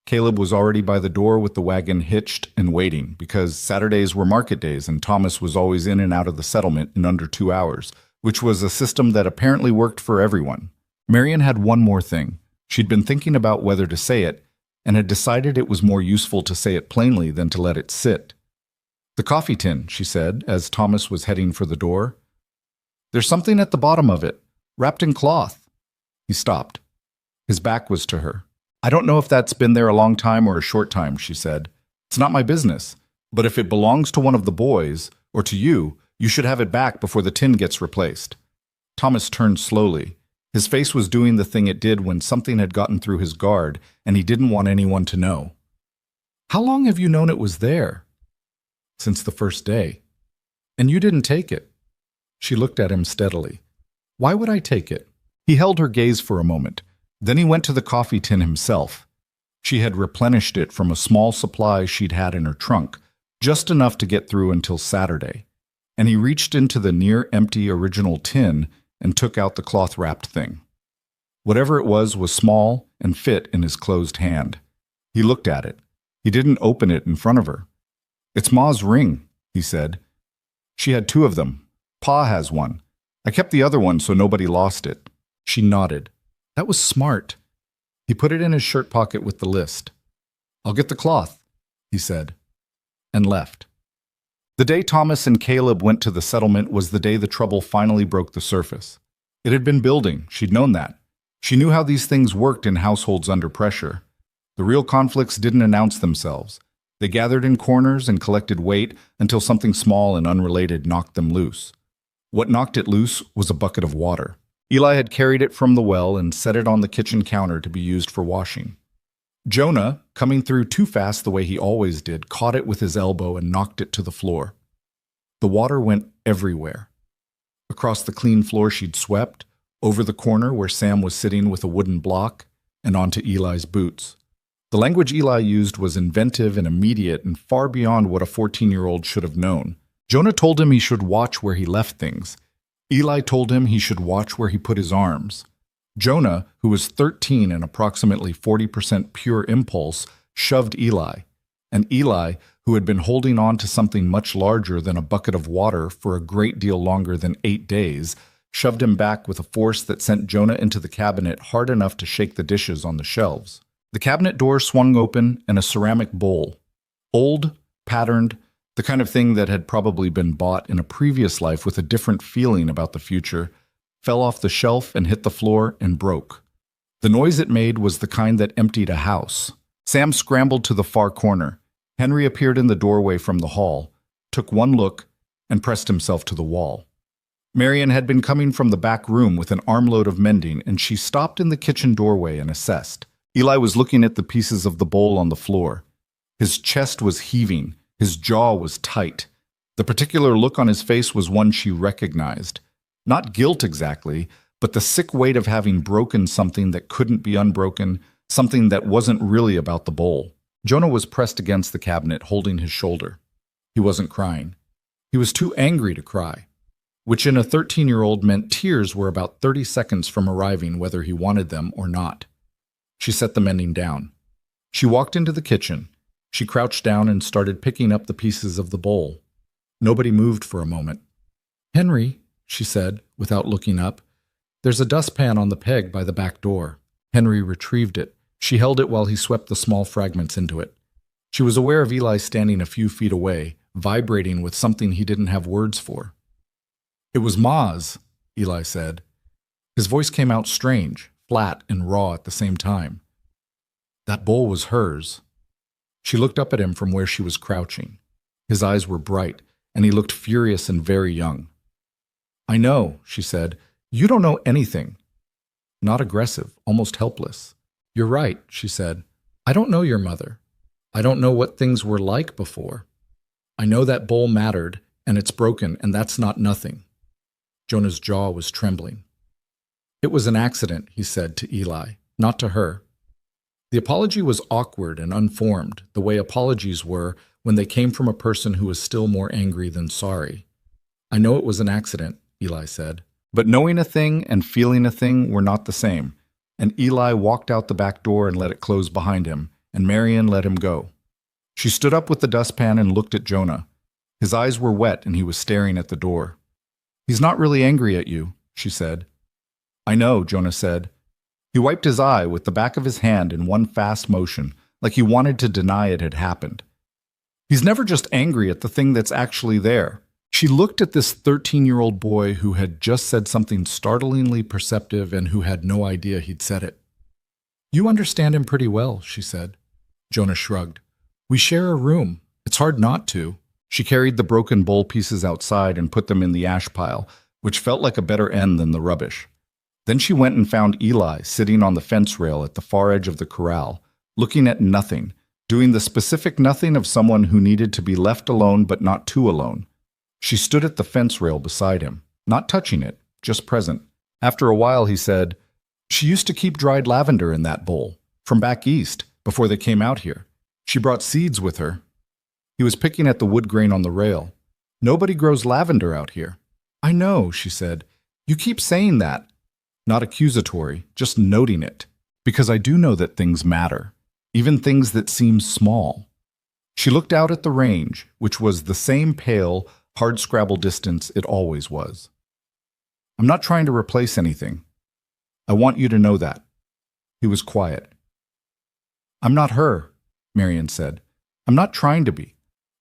Caleb was already by the door with the wagon hitched and waiting, because Saturdays were market days and Thomas was always in and out of the settlement in under 2 hours, which was a system that apparently worked for everyone. Marian had one more thing. She'd been thinking about whether to say it, and had decided it was more useful to say it plainly than to let it sit. The coffee tin, she said, as Thomas was heading for the door. There's something at the bottom of it, wrapped in cloth. He stopped. His back was to her. I don't know if that's been there a long time or a short time, she said. It's not my business. But if it belongs to one of the boys, or to you, you should have it back before the tin gets replaced. Thomas turned slowly. His face was doing the thing it did when something had gotten through his guard, and he didn't want anyone to know. How long have you known it was there? Since the first day. And you didn't take it. She looked at him steadily. Why would I take it? He held her gaze for a moment. Then he went to the coffee tin himself. She had replenished it from a small supply she'd had in her trunk, just enough to get through until Saturday. And he reached into the near-empty original tin and took out the cloth-wrapped thing. Whatever it was small and fit in his closed hand. He looked at it. He didn't open it in front of her. It's Ma's ring, he said. She had 2 of them. Pa has one. I kept the other one so nobody lost it. She nodded. That was smart. He put it in his shirt pocket with the list. I'll get the cloth, he said, and left. The day Thomas and Caleb went to the settlement was the day the trouble finally broke the surface. It had been building, she'd known that. She knew how these things worked in households under pressure. The real conflicts didn't announce themselves. They gathered in corners and collected weight until something small and unrelated knocked them loose. What knocked it loose was a bucket of water. Eli had carried it from the well and set it on the kitchen counter to be used for washing. Jonah, coming through too fast the way he always did, caught it with his elbow and knocked it to the floor. The water went everywhere. Across the clean floor she'd swept, over the corner where Sam was sitting with a wooden block, and onto Eli's boots. The language Eli used was inventive and immediate and far beyond what a 14-year-old should have known. Jonah told him he should watch where he left things. Eli told him he should watch where he put his arms. Jonah, who was 13 and approximately 40% pure impulse, shoved Eli. And Eli, who had been holding on to something much larger than a bucket of water for a great deal longer than 8 days, shoved him back with a force that sent Jonah into the cabinet hard enough to shake the dishes on the shelves. The cabinet door swung open and a ceramic bowl. Old, patterned, the kind of thing that had probably been bought in a previous life with a different feeling about the future, fell off the shelf and hit the floor and broke. The noise it made was the kind that emptied a house. Sam scrambled to the far corner. Henry appeared in the doorway from the hall, took one look, and pressed himself to the wall. Marian had been coming from the back room with an armload of mending, and she stopped in the kitchen doorway and assessed. Eli was looking at the pieces of the bowl on the floor. His chest was heaving. His jaw was tight. The particular look on his face was one she recognized. Not guilt exactly, but the sick weight of having broken something that couldn't be unbroken, something that wasn't really about the bowl. Jonah was pressed against the cabinet, holding his shoulder. He wasn't crying. He was too angry to cry, which in a 13-year-old meant tears were about 30 seconds from arriving whether he wanted them or not. She set the mending down. She walked into the kitchen. She crouched down and started picking up the pieces of the bowl. Nobody moved for a moment. Henry, she said, without looking up, there's a dustpan on the peg by the back door. Henry retrieved it. She held it while he swept the small fragments into it. She was aware of Eli standing a few feet away, vibrating with something he didn't have words for. "It was Ma's," Eli said. His voice came out strange, flat and raw at the same time. That bowl was hers. She looked up at him from where she was crouching. His eyes were bright, and he looked furious and very young. "I know," she said. "You don't know anything." Not aggressive, almost helpless. "You're right," she said. "I don't know your mother. I don't know what things were like before. I know that bowl mattered, and it's broken, and that's not nothing." Jonah's jaw was trembling. "It was an accident," he said to Eli, "not to her." The apology was awkward and unformed, the way apologies were when they came from a person who was still more angry than sorry. "I know it was an accident," Eli said. But knowing a thing and feeling a thing were not the same, and Eli walked out the back door and let it close behind him, and Marian let him go. She stood up with the dustpan and looked at Jonah. His eyes were wet and he was staring at the door. "He's not really angry at you," she said. "I know," Jonah said. He wiped his eye with the back of his hand in one fast motion, like he wanted to deny it had happened. "He's never just angry at the thing that's actually there." She looked at this 13-year-old boy who had just said something startlingly perceptive and who had no idea he'd said it. "You understand him pretty well," she said. Jonah shrugged. "We share a room. It's hard not to." She carried the broken bowl pieces outside and put them in the ash pile, which felt like a better end than the rubbish. Then she went and found Eli sitting on the fence rail at the far edge of the corral, looking at nothing, doing the specific nothing of someone who needed to be left alone but not too alone. She stood at the fence rail beside him, not touching it, just present. After a while, he said, "She used to keep dried lavender in that bowl, from back east, before they came out here. She brought seeds with her." He was picking at the wood grain on the rail. "Nobody grows lavender out here." "I know," she said. "You keep saying that." Not accusatory, just noting it. "Because I do know that things matter, even things that seem small." She looked out at the range, which was the same pale, hard-scrabble distance it always was. "I'm not trying to replace anything. I want you to know that." He was quiet. "I'm not her," Marian said. "I'm not trying to be.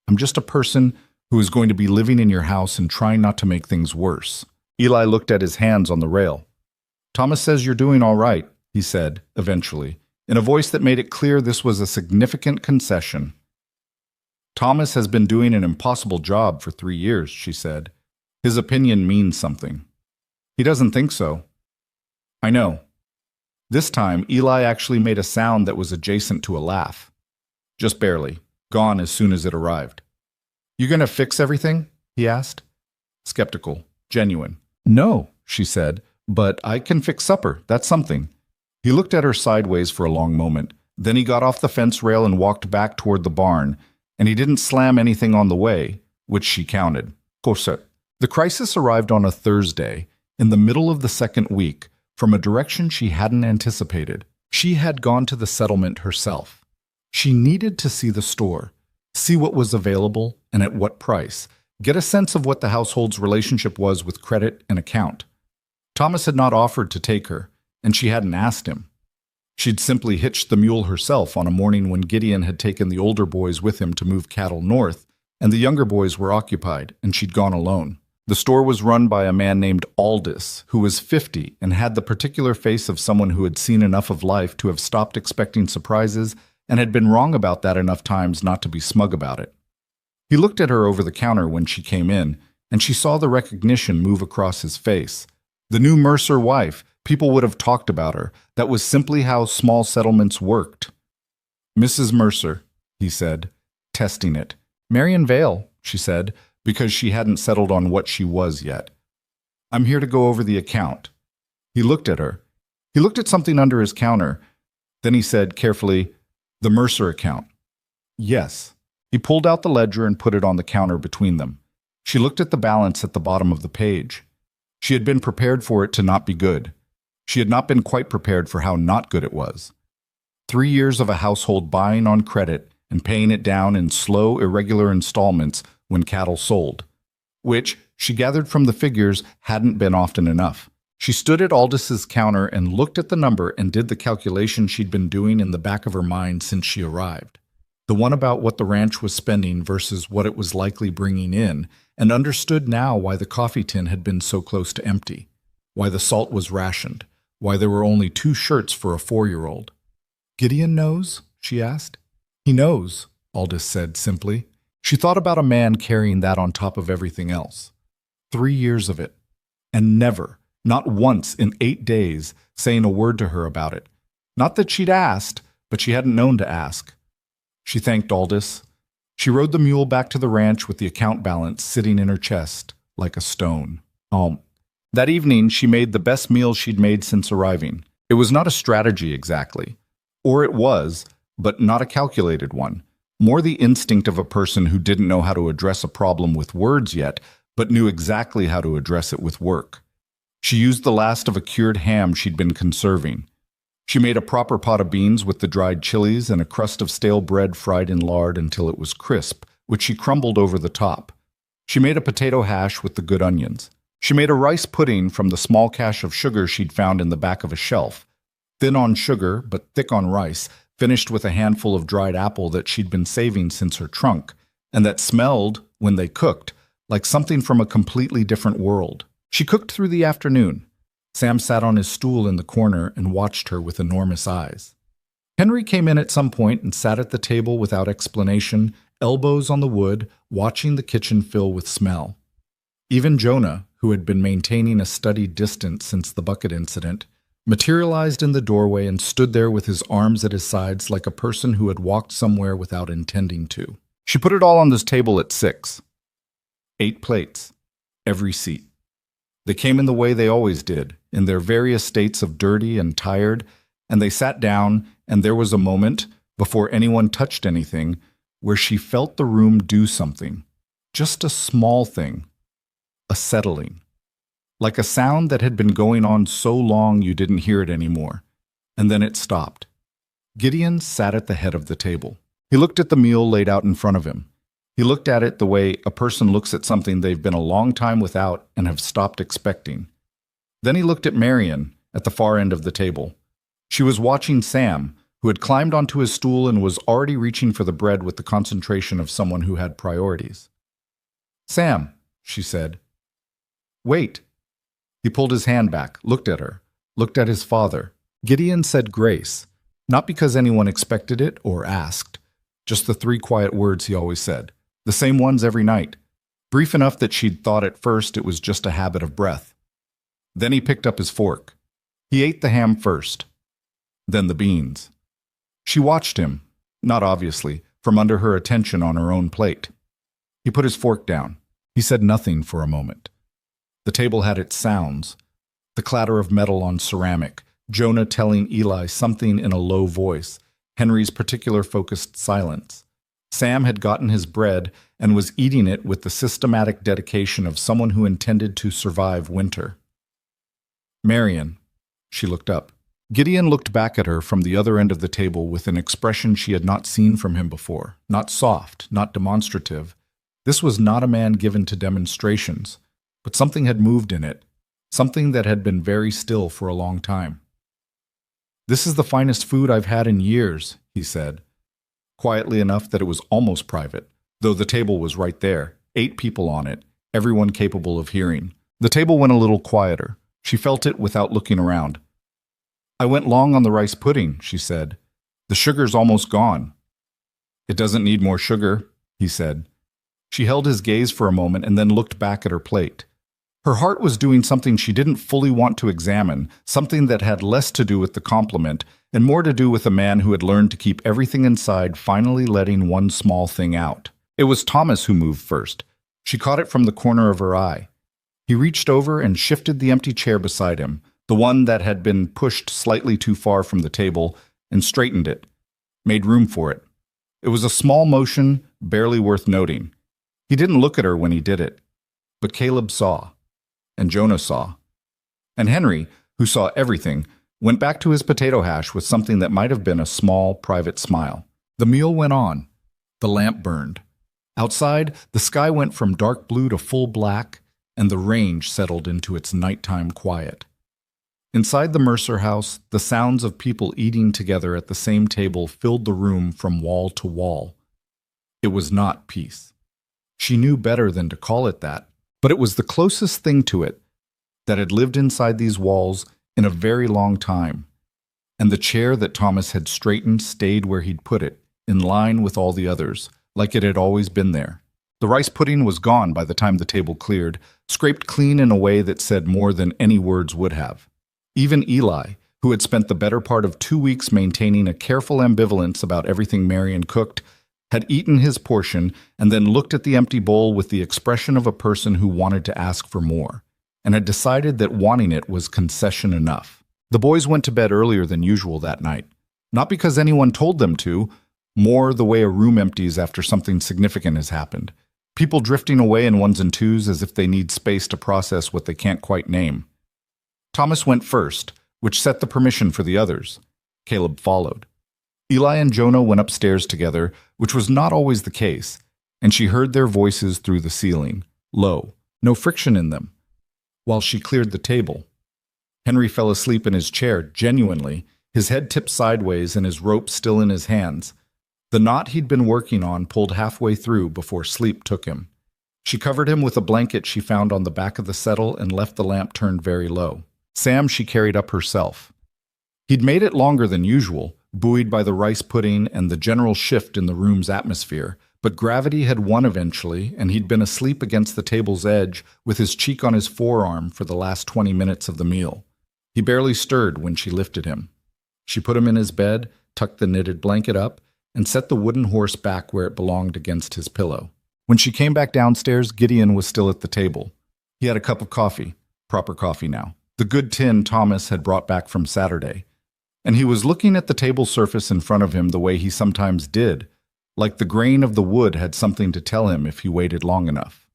I'm just a person who is going to be living in your house and trying not to make things worse." Eli looked at his hands on the rail. "Thomas says you're doing all right," he said, eventually, in a voice that made it clear this was a significant concession. "Thomas has been doing an impossible job for 3 years," she said. "His opinion means something." "He doesn't think so." "I know." This time, Eli actually made a sound that was adjacent to a laugh. Just barely, gone as soon as it arrived. "You gonna fix everything?" he asked. Skeptical, genuine. "No," she said, "but I can fix supper, that's something." He looked at her sideways for a long moment. Then he got off the fence rail and walked back toward the barn, and he didn't slam anything on the way, which she counted. Corset. The crisis arrived on a Thursday, in the middle of the second week, from a direction she hadn't anticipated. She had gone to the settlement herself. She needed to see the store, see what was available and at what price, get a sense of what the household's relationship was with credit and account. Thomas had not offered to take her, and she hadn't asked him. She'd simply hitched the mule herself on a morning when Gideon had taken the older boys with him to move cattle north, and the younger boys were occupied, and she'd gone alone. The store was run by a man named Aldous, who was 50 and had the particular face of someone who had seen enough of life to have stopped expecting surprises and had been wrong about that enough times not to be smug about it. He looked at her over the counter when she came in, and she saw the recognition move across his face. The new Mercer wife. People would have talked about her. That was simply how small settlements worked. "Mrs. Mercer," he said, testing it. "Marian Vale," she said, because she hadn't settled on what she was yet. "I'm here to go over the account." He looked at her. He looked at something under his counter. Then he said carefully, "The Mercer account." "Yes." He pulled out the ledger and put it on the counter between them. She looked at the balance at the bottom of the page. She had been prepared for it to not be good. She had not been quite prepared for how not good it was. 3 years of a household buying on credit and paying it down in slow, irregular installments when cattle sold, which, she gathered from the figures, hadn't been often enough. She stood at Aldis's counter and looked at the number and did the calculation she'd been doing in the back of her mind since she arrived. The one about what the ranch was spending versus what it was likely bringing in, and understood now why the coffee tin had been so close to empty, why the salt was rationed, why there were only 2 shirts for a 4-year-old. "Gideon knows?" she asked. "He knows," Aldis said simply. She thought about a man carrying that on top of everything else. 3 years of it. And never, not once in 8 days, saying a word to her about it. Not that she'd asked, but she hadn't known to ask. She thanked Aldis. She rode the mule back to the ranch with the account balance sitting in her chest like a stone. That evening, she made the best meal she'd made since arriving. It was not a strategy exactly. Or it was, but not a calculated one. More the instinct of a person who didn't know how to address a problem with words yet, but knew exactly how to address it with work. She used the last of a cured ham she'd been conserving. She made a proper pot of beans with the dried chilies and a crust of stale bread fried in lard until it was crisp, which she crumbled over the top. She made a potato hash with the good onions. She made a rice pudding from the small cache of sugar she'd found in the back of a shelf. Thin on sugar, but thick on rice, finished with a handful of dried apple that she'd been saving since her trunk, and that smelled, when they cooked, like something from a completely different world. She cooked through the afternoon. Sam sat on his stool in the corner and watched her with enormous eyes. Henry came in at some point and sat at the table without explanation, elbows on the wood, watching the kitchen fill with smell. Even Jonah, who had been maintaining a studied distance since the bucket incident, materialized in the doorway and stood there with his arms at his sides like a person who had walked somewhere without intending to. She put it all on this table at 6. 8 plates. Every seat. They came in the way they always did, in their various states of dirty and tired, and they sat down, and there was a moment, before anyone touched anything, where she felt the room do something. Just a small thing. A settling. Like a sound that had been going on so long you didn't hear it anymore. And then it stopped. Gideon sat at the head of the table. He looked at the meal laid out in front of him. He looked at it the way a person looks at something they've been a long time without and have stopped expecting. Then he looked at Marion at the far end of the table. She was watching Sam, who had climbed onto his stool and was already reaching for the bread with the concentration of someone who had priorities. "Sam," she said. "Wait." He pulled his hand back, looked at her, looked at his father. Gideon said grace, not because anyone expected it or asked, just the 3 quiet words he always said. The same ones every night, brief enough that she'd thought at first it was just a habit of breath. Then he picked up his fork. He ate the ham first, then the beans. She watched him, not obviously, from under her attention on her own plate. He put his fork down. He said nothing for a moment. The table had its sounds, the clatter of metal on ceramic, Jonah telling Eli something in a low voice, Henry's particular focused silence. Sam had gotten his bread and was eating it with the systematic dedication of someone who intended to survive winter. "Marion." She looked up. Gideon looked back at her from the other end of the table with an expression she had not seen from him before, not soft, not demonstrative. This was not a man given to demonstrations, but something had moved in it, something that had been very still for a long time. "This is the finest food I've had in years," he said. Quietly enough that it was almost private, though the table was right there, 8 people on it, everyone capable of hearing. The table went a little quieter. She felt it without looking around. "I went long on the rice pudding," she said. "The sugar's almost gone." "It doesn't need more sugar," he said. She held his gaze for a moment and then looked back at her plate. Her heart was doing something she didn't fully want to examine, something that had less to do with the compliment and more to do with a man who had learned to keep everything inside, finally letting one small thing out. It was Thomas who moved first. She caught it from the corner of her eye. He reached over and shifted the empty chair beside him, the one that had been pushed slightly too far from the table, and straightened it, made room for it. It was a small motion, barely worth noting. He didn't look at her when he did it, but Caleb saw. And Jonah saw. And Henry, who saw everything, went back to his potato hash with something that might have been a small, private smile. The meal went on. The lamp burned. Outside, the sky went from dark blue to full black, and the range settled into its nighttime quiet. Inside the Mercer house, the sounds of people eating together at the same table filled the room from wall to wall. It was not peace. She knew better than to call it that, but it was the closest thing to it that had lived inside these walls in a very long time. And the chair that Thomas had straightened stayed where he'd put it, in line with all the others, like it had always been there. The rice pudding was gone by the time the table cleared, scraped clean in a way that said more than any words would have. Even Eli, who had spent the better part of 2 weeks maintaining a careful ambivalence about everything Marion cooked, had eaten his portion and then looked at the empty bowl with the expression of a person who wanted to ask for more, and had decided that wanting it was concession enough. The boys went to bed earlier than usual that night, not because anyone told them to, more the way a room empties after something significant has happened. People drifting away in ones and twos as if they need space to process what they can't quite name. Thomas went first, which set the permission for the others. Caleb followed. Eli and Jonah went upstairs together, which was not always the case, and she heard their voices through the ceiling, low, no friction in them, while she cleared the table. Henry fell asleep in his chair, genuinely, his head tipped sideways and his rope still in his hands. The knot he'd been working on pulled halfway through before sleep took him. She covered him with a blanket she found on the back of the settle and left the lamp turned very low. Sam she carried up herself. He'd made it longer than usual, buoyed by the rice pudding and the general shift in the room's atmosphere, but gravity had won eventually, and he'd been asleep against the table's edge with his cheek on his forearm for the last 20 minutes of the meal. He barely stirred when she lifted him. She put him in his bed, tucked the knitted blanket up, and set the wooden horse back where it belonged against his pillow. When she came back downstairs, Gideon was still at the table. He had a cup of coffee, proper coffee now, the good tin Thomas had brought back from Saturday, and he was looking at the table surface in front of him the way he sometimes did, like the grain of the wood had something to tell him if he waited long enough.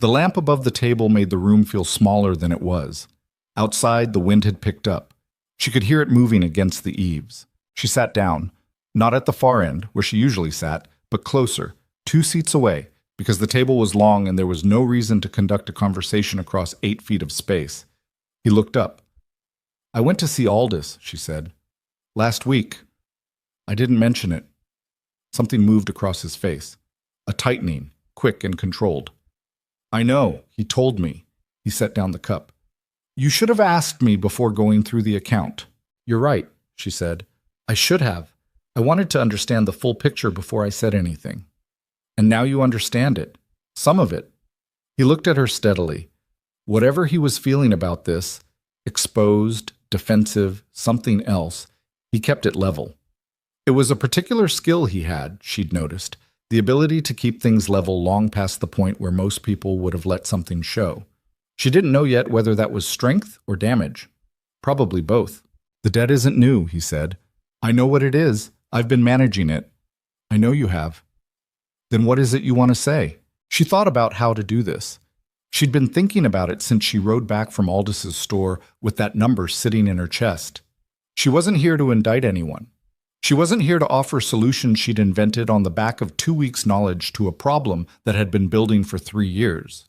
The lamp above the table made the room feel smaller than it was. Outside, the wind had picked up. She could hear it moving against the eaves. She sat down, not at the far end, where she usually sat, but closer, 2 seats away, because the table was long and there was no reason to conduct a conversation across 8 feet of space. He looked up. "I went to see Aldous," she said. "Last week. I didn't mention it." Something moved across his face. A tightening, quick and controlled. "I know. He told me." He set down the cup. "You should have asked me before going through the account." "You're right," she said. "I should have. I wanted to understand the full picture before I said anything. And now you understand it. Some of it." He looked at her steadily. Whatever he was feeling about this, exposed, defensive, something else, he kept it level. It was a particular skill he had, she'd noticed, the ability to keep things level long past the point where most people would have let something show. She didn't know yet whether that was strength or damage. Probably both. "The debt isn't new," he said. "I know what it is. I've been managing it." "I know you have." "Then what is it you want to say?" She thought about how to do this. She'd been thinking about it since she rode back from Aldous' store with that number sitting in her chest. She wasn't here to indict anyone. She wasn't here to offer solutions she'd invented on the back of 2 weeks' knowledge to a problem that had been building for 3 years.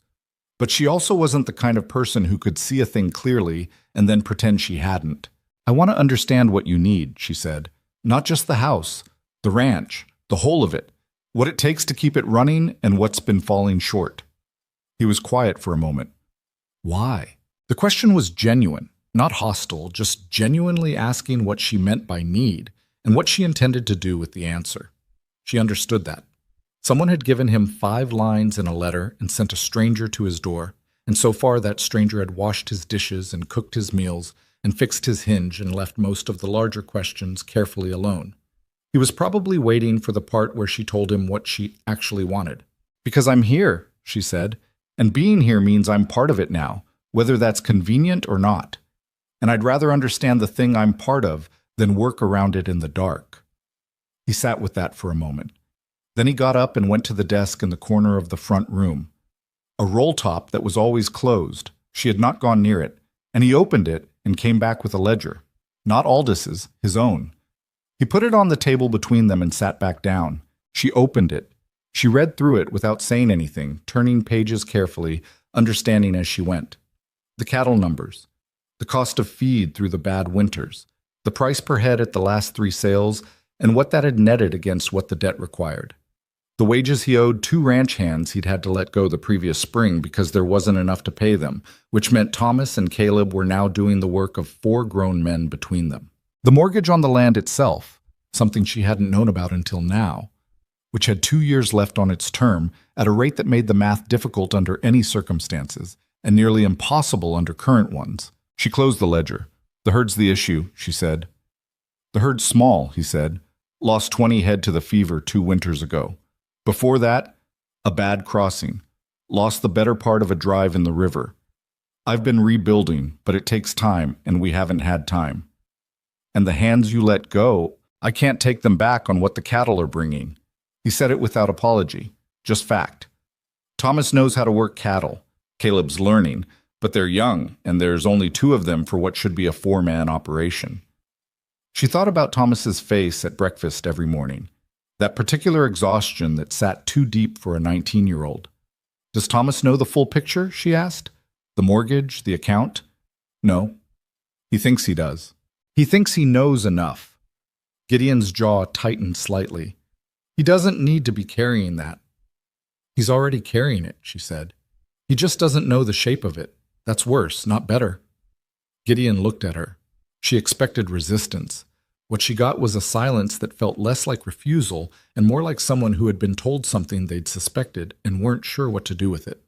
But she also wasn't the kind of person who could see a thing clearly and then pretend she hadn't. "I want to understand what you need," she said. "Not just the house, the ranch, the whole of it, what it takes to keep it running and what's been falling short." He was quiet for a moment. Why? The question was genuine, not hostile, just genuinely asking what she meant by need and what she intended to do with the answer. She understood that. Someone had given him 5 lines in a letter and sent a stranger to his door, and so far that stranger had washed his dishes and cooked his meals and fixed his hinge and left most of the larger questions carefully alone. He was probably waiting for the part where she told him what she actually wanted. "Because I'm here," she said, "and being here means I'm part of it now, whether that's convenient or not. And I'd rather understand the thing I'm part of than work around it in the dark." He sat with that for a moment. Then he got up and went to the desk in the corner of the front room. A roll top that was always closed. She had not gone near it, and he opened it and came back with a ledger. Not Aldous', his own. He put it on the table between them and sat back down. She opened it. She read through it without saying anything, turning pages carefully, understanding as she went. The cattle numbers. The cost of feed through the bad winters, the price per head at the last 3 sales, and what that had netted against what the debt required. The wages he owed 2 ranch hands he'd had to let go the previous spring because there wasn't enough to pay them, which meant Thomas and Caleb were now doing the work of 4 grown men between them. The mortgage on the land itself, something she hadn't known about until now, which had 2 years left on its term at a rate that made the math difficult under any circumstances and nearly impossible under current ones. She closed the ledger. "The herd's the issue," she said. "The herd's small," he said. "Lost 20 head to the fever 2 winters ago. Before that, a bad crossing. Lost the better part of a drive in the river. I've been rebuilding, but it takes time, and we haven't had time. And the hands you let go, I can't take them back on what the cattle are bringing." He said it without apology, just fact. Thomas knows how to work cattle. Caleb's learning, but they're young, and there's only 2 of them for what should be a 4-man operation. She thought about Thomas's face at breakfast every morning, that particular exhaustion that sat too deep for a 19-year-old. Does Thomas know the full picture, she asked? The mortgage, the account? No. He thinks he does. He thinks he knows enough. Gideon's jaw tightened slightly. He doesn't need to be carrying that. He's already carrying it, she said. He just doesn't know the shape of it. That's worse, not better. Gideon looked at her. She expected resistance. What she got was a silence that felt less like refusal and more like someone who had been told something they'd suspected and weren't sure what to do with it.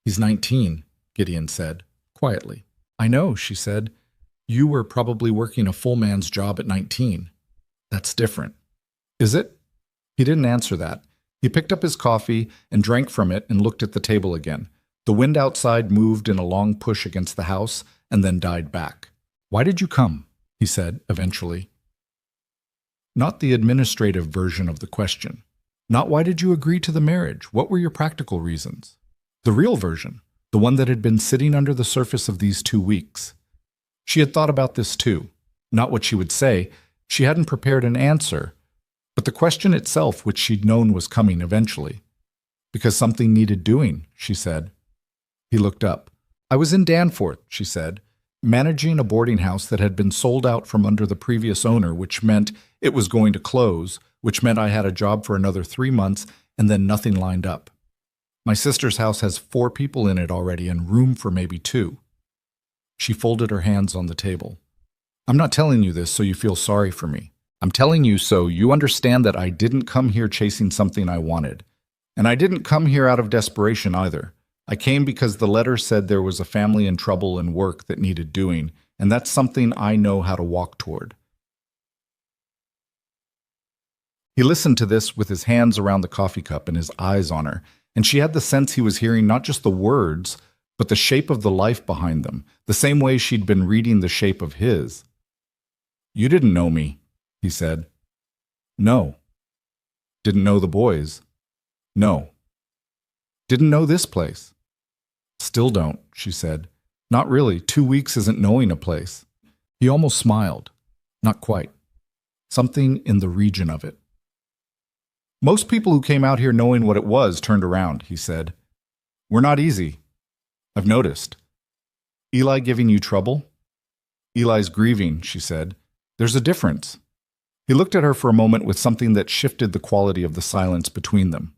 "He's 19, Gideon said, quietly. "I know," she said. "You were probably working a full man's job at 19. That's different." "Is it?" He didn't answer that. He picked up his coffee and drank from it and looked at the table again. The wind outside moved in a long push against the house and then died back. "Why did you come?" he said, eventually. Not the administrative version of the question. Not why did you agree to the marriage? What were your practical reasons? The real version, the one that had been sitting under the surface of these 2 weeks. She had thought about this too. Not what she would say. She hadn't prepared an answer, but the question itself, which she'd known was coming eventually. "Because something needed doing," she said. He looked up. "I was in Danforth," she said, "managing a boarding house that had been sold out from under the previous owner, which meant it was going to close, which meant I had a job for another 3 months and then nothing lined up. My sister's house has 4 people in it already and room for maybe 2. She folded her hands on the table. "I'm not telling you this so you feel sorry for me. I'm telling you so you understand that I didn't come here chasing something I wanted. And I didn't come here out of desperation either. I came because the letter said there was a family in trouble and work that needed doing, and that's something I know how to walk toward." He listened to this with his hands around the coffee cup and his eyes on her, and she had the sense he was hearing not just the words, but the shape of the life behind them, the same way she'd been reading the shape of his. "You didn't know me," he said. "No." "Didn't know the boys?" "No." "Didn't know this place?" "Still don't," she said. "Not really. 2 weeks isn't knowing a place." He almost smiled. Not quite. Something in the region of it. "Most people who came out here knowing what it was turned around," he said. "We're not easy. I've noticed." "Eli giving you trouble?" "Eli's grieving," she said. "There's a difference." He looked at her for a moment with something that shifted the quality of the silence between them.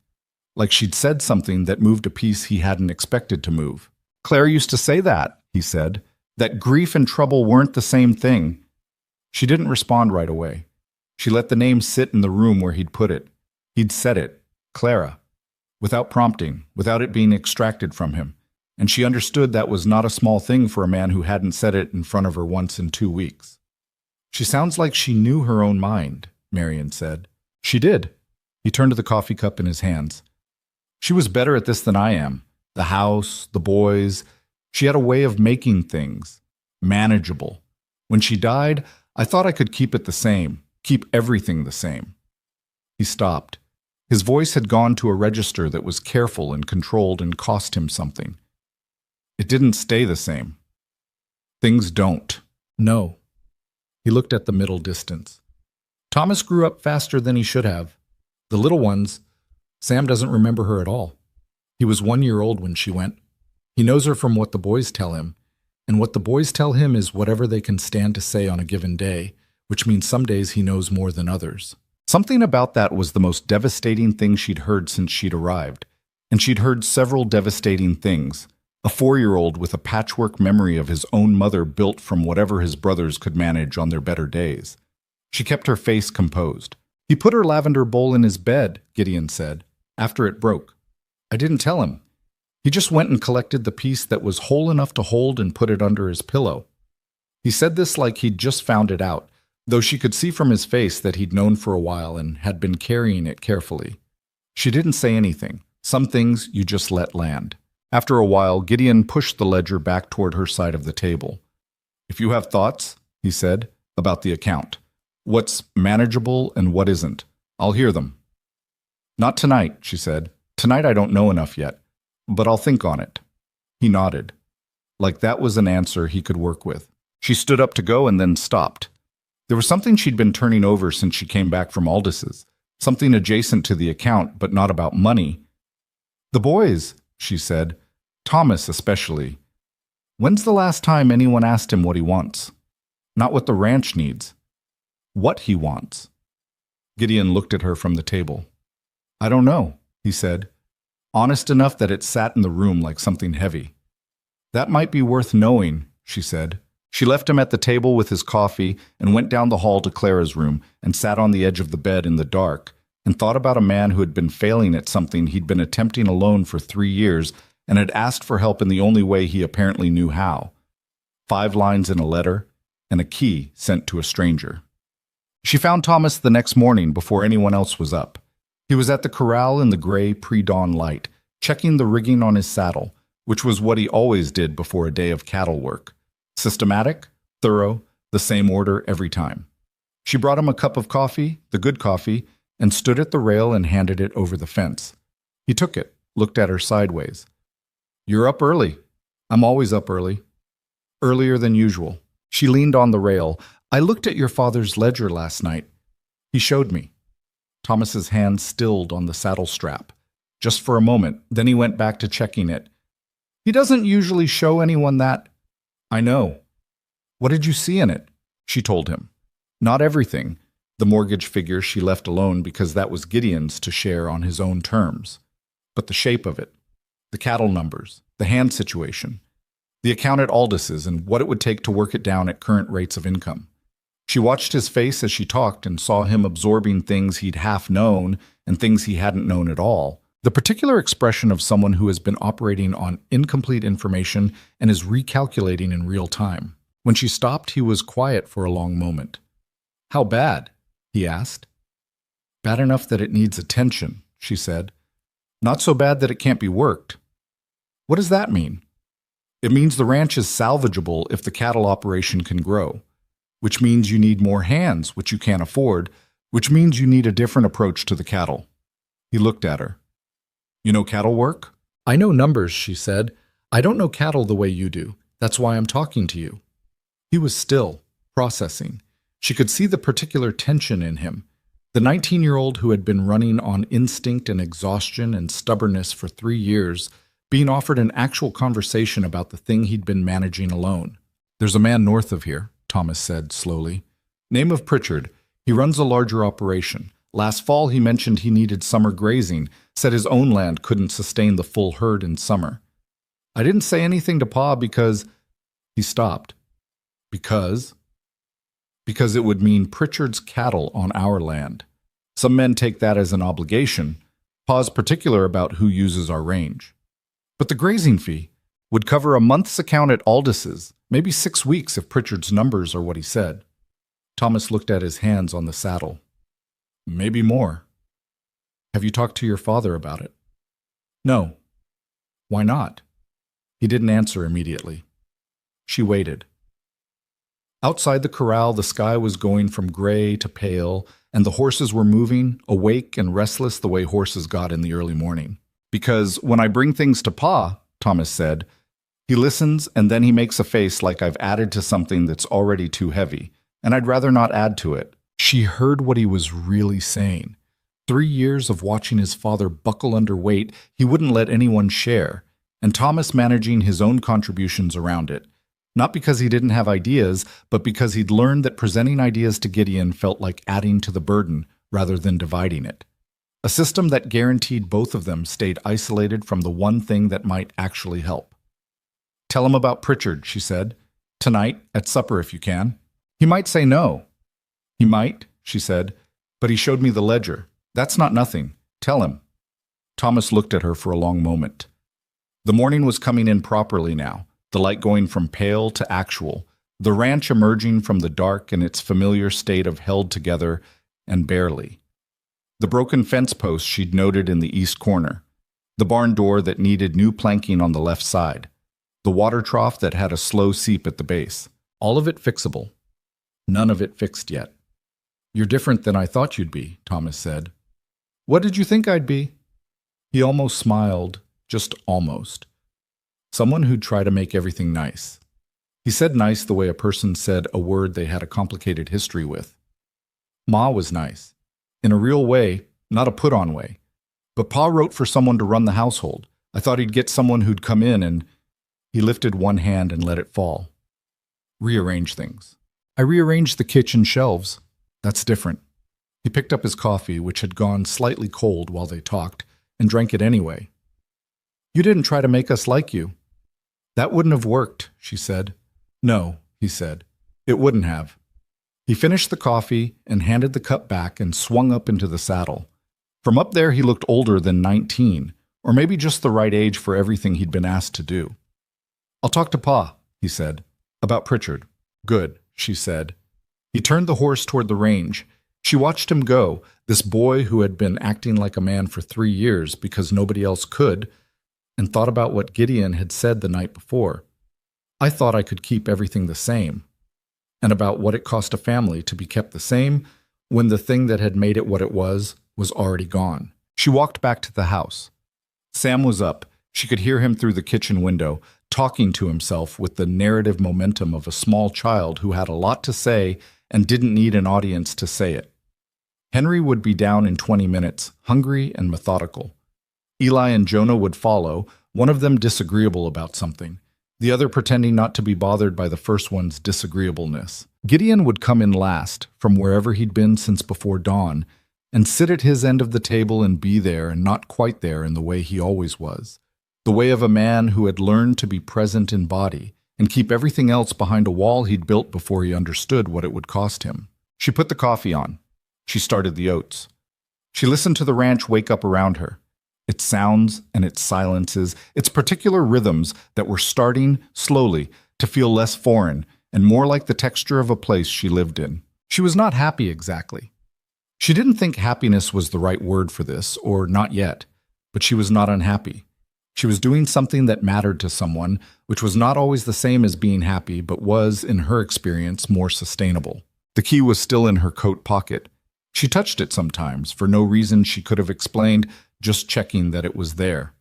Like she'd said something that moved a piece he hadn't expected to move. "Claire used to say that," he said, "that grief and trouble weren't the same thing." She didn't respond right away. She let the name sit in the room where he'd put it. He'd said it, Clara, without prompting, without it being extracted from him. And she understood that was not a small thing for a man who hadn't said it in front of her once in 2 weeks. "She sounds like she knew her own mind," Marion said. "She did." He turned to the coffee cup in his hands. "She was better at this than I am. The house, the boys. She had a way of making things manageable. When she died, I thought I could keep it the same, keep everything the same." He stopped. His voice had gone to a register that was careful and controlled and cost him something. "It didn't stay the same. Things don't." "No." He looked at the middle distance. "Thomas grew up faster than he should have. The little ones, Sam doesn't remember her at all. He was 1 year old when she went. He knows her from what the boys tell him, and what the boys tell him is whatever they can stand to say on a given day, which means some days he knows more than others. Something about that was the most devastating thing she'd heard since she'd arrived, and she'd heard several devastating things. A 4-year-old with a patchwork memory of his own mother built from whatever his brothers could manage on their better days. She kept her face composed. "He put her lavender bowl in his bed," Gideon said, "after it broke. I didn't tell him. He just went and collected the piece that was whole enough to hold and put it under his pillow." He said this like he'd just found it out, though she could see from his face that he'd known for a while and had been carrying it carefully. She didn't say anything. Some things you just let land. After a while, Gideon pushed the ledger back toward her side of the table. "If you have thoughts," he said, "about the account, what's manageable and what isn't, I'll hear them." "Not tonight," she said. "Tonight I don't know enough yet, but I'll think on it." He nodded, like that was an answer he could work with. She stood up to go and then stopped. There was something she'd been turning over since she came back from Aldis's, something adjacent to the account, but not about money. "The boys," she said, "Thomas especially. When's the last time anyone asked him what he wants? Not what the ranch needs. What he wants." Gideon looked at her from the table. "I don't know," he said, honest enough that it sat in the room like something heavy. "That might be worth knowing," she said. She left him at the table with his coffee and went down the hall to Clara's room and sat on the edge of the bed in the dark and thought about a man who had been failing at something he'd been attempting alone for 3 years and had asked for help in the only way he apparently knew how. 5 lines in a letter and a key sent to a stranger. She found Thomas the next morning before anyone else was up. He was at the corral in the gray pre-dawn light, checking the rigging on his saddle, which was what he always did before a day of cattle work. Systematic, thorough, the same order every time. She brought him a cup of coffee, the good coffee, and stood at the rail and handed it over the fence. He took it, looked at her sideways. "You're up early." "I'm always up early." "Earlier than usual." She leaned on the rail. "I looked at your father's ledger last night. He showed me." Thomas's hand stilled on the saddle strap. Just for a moment, then he went back to checking it. "He doesn't usually show anyone that." "I know." "What did you see in it?" She told him. Not everything. The mortgage figure she left alone because that was Gideon's to share on his own terms. But the shape of it, the cattle numbers, the hand situation, the account at Aldis's and what it would take to work it down at current rates of income. She watched his face as she talked and saw him absorbing things he'd half known and things he hadn't known at all. The particular expression of someone who has been operating on incomplete information and is recalculating in real time. When she stopped, he was quiet for a long moment. "How bad?" he asked. "Bad enough that it needs attention," she said. "Not so bad that it can't be worked." "What does that mean?" "It means the ranch is salvageable if the cattle operation can grow, which means you need more hands, which you can't afford, which means you need a different approach to the cattle." He looked at her. "You know cattle work?" "I know numbers," she said. "I don't know cattle the way you do. That's why I'm talking to you." He was still, processing. She could see the particular tension in him. The 19-year-old who had been running on instinct and exhaustion and stubbornness for 3 years, being offered an actual conversation about the thing he'd been managing alone. "There's a man north of here," Thomas said slowly. "Name of Pritchard. He runs a larger operation. Last fall he mentioned he needed summer grazing, said his own land couldn't sustain the full herd in summer. I didn't say anything to Pa because—" He stopped. "Because it would mean Pritchard's cattle on our land. Some men take that as an obligation. Pa's particular about who uses our range. But the grazing fee would cover a month's account at Aldis's, maybe 6 weeks if Pritchard's numbers are what he said." Thomas looked at his hands on the saddle. "Maybe more." "Have you talked to your father about it?" "No." "Why not?" He didn't answer immediately. She waited. Outside the corral, the sky was going from gray to pale, and the horses were moving, awake and restless the way horses got in the early morning. "Because when I bring things to Pa," Thomas said, "he listens and then he makes a face like I've added to something that's already too heavy, and I'd rather not add to it." She heard what he was really saying. 3 years of watching his father buckle under weight he wouldn't let anyone share, and Thomas managing his own contributions around it. Not because he didn't have ideas, but because he'd learned that presenting ideas to Gideon felt like adding to the burden rather than dividing it. A system that guaranteed both of them stayed isolated from the one thing that might actually help. "Tell him about Pritchard," she said. "Tonight, at supper if you can." "He might say no." "He might," she said, "but he showed me the ledger. That's not nothing. Tell him." Thomas looked at her for a long moment. The morning was coming in properly now, the light going from pale to actual, the ranch emerging from the dark in its familiar state of held together and barely. The broken fence post she'd noted in the east corner, the barn door that needed new planking on the left side, the water trough that had a slow seep at the base, all of it fixable. None of it fixed yet. "You're different than I thought you'd be," Thomas said. "What did you think I'd be?" He almost smiled, just almost. Someone who'd try to make everything nice. He said nice the way a person said a word they had a complicated history with. Ma was nice. In a real way, not a put-on way. But Pa wrote for someone to run the household. I thought he'd get someone who'd come in and... He lifted one hand and let it fall. "Rearrange things." "I rearranged the kitchen shelves." "That's different." He picked up his coffee, which had gone slightly cold while they talked, and drank it anyway. "You didn't try to make us like you." "That wouldn't have worked," she said. "No," he said. "It wouldn't have." He finished the coffee and handed the cup back and swung up into the saddle. From up there he looked older than 19, or maybe just the right age for everything he'd been asked to do. "I'll talk to Pa," he said. "About Pritchard." "Good," she said. He turned the horse toward the range. She watched him go, this boy who had been acting like a man for 3 years because nobody else could, and thought about what Gideon had said the night before. "I thought I could keep everything the same." And about what it cost a family to be kept the same when the thing that had made it what it was already gone. She walked back to the house. Sam was up. She could hear him through the kitchen window, talking to himself with the narrative momentum of a small child who had a lot to say and didn't need an audience to say it. Henry would be down in 20 minutes, hungry and methodical. Eli and Jonah would follow, one of them disagreeable about something, the other pretending not to be bothered by the first one's disagreeableness. Gideon would come in last, from wherever he'd been since before dawn, and sit at his end of the table and be there and not quite there in the way he always was, the way of a man who had learned to be present in body and keep everything else behind a wall he'd built before he understood what it would cost him. She put the coffee on. She started the oats. She listened to the ranch wake up around her. Its sounds and its silences, its particular rhythms that were starting, slowly, to feel less foreign and more like the texture of a place she lived in. She was not happy exactly. She didn't think happiness was the right word for this, or not yet, but she was not unhappy. She was doing something that mattered to someone, which was not always the same as being happy, but was, in her experience, more sustainable. The key was still in her coat pocket. She touched it sometimes, for no reason she could have explained, just checking that it was there.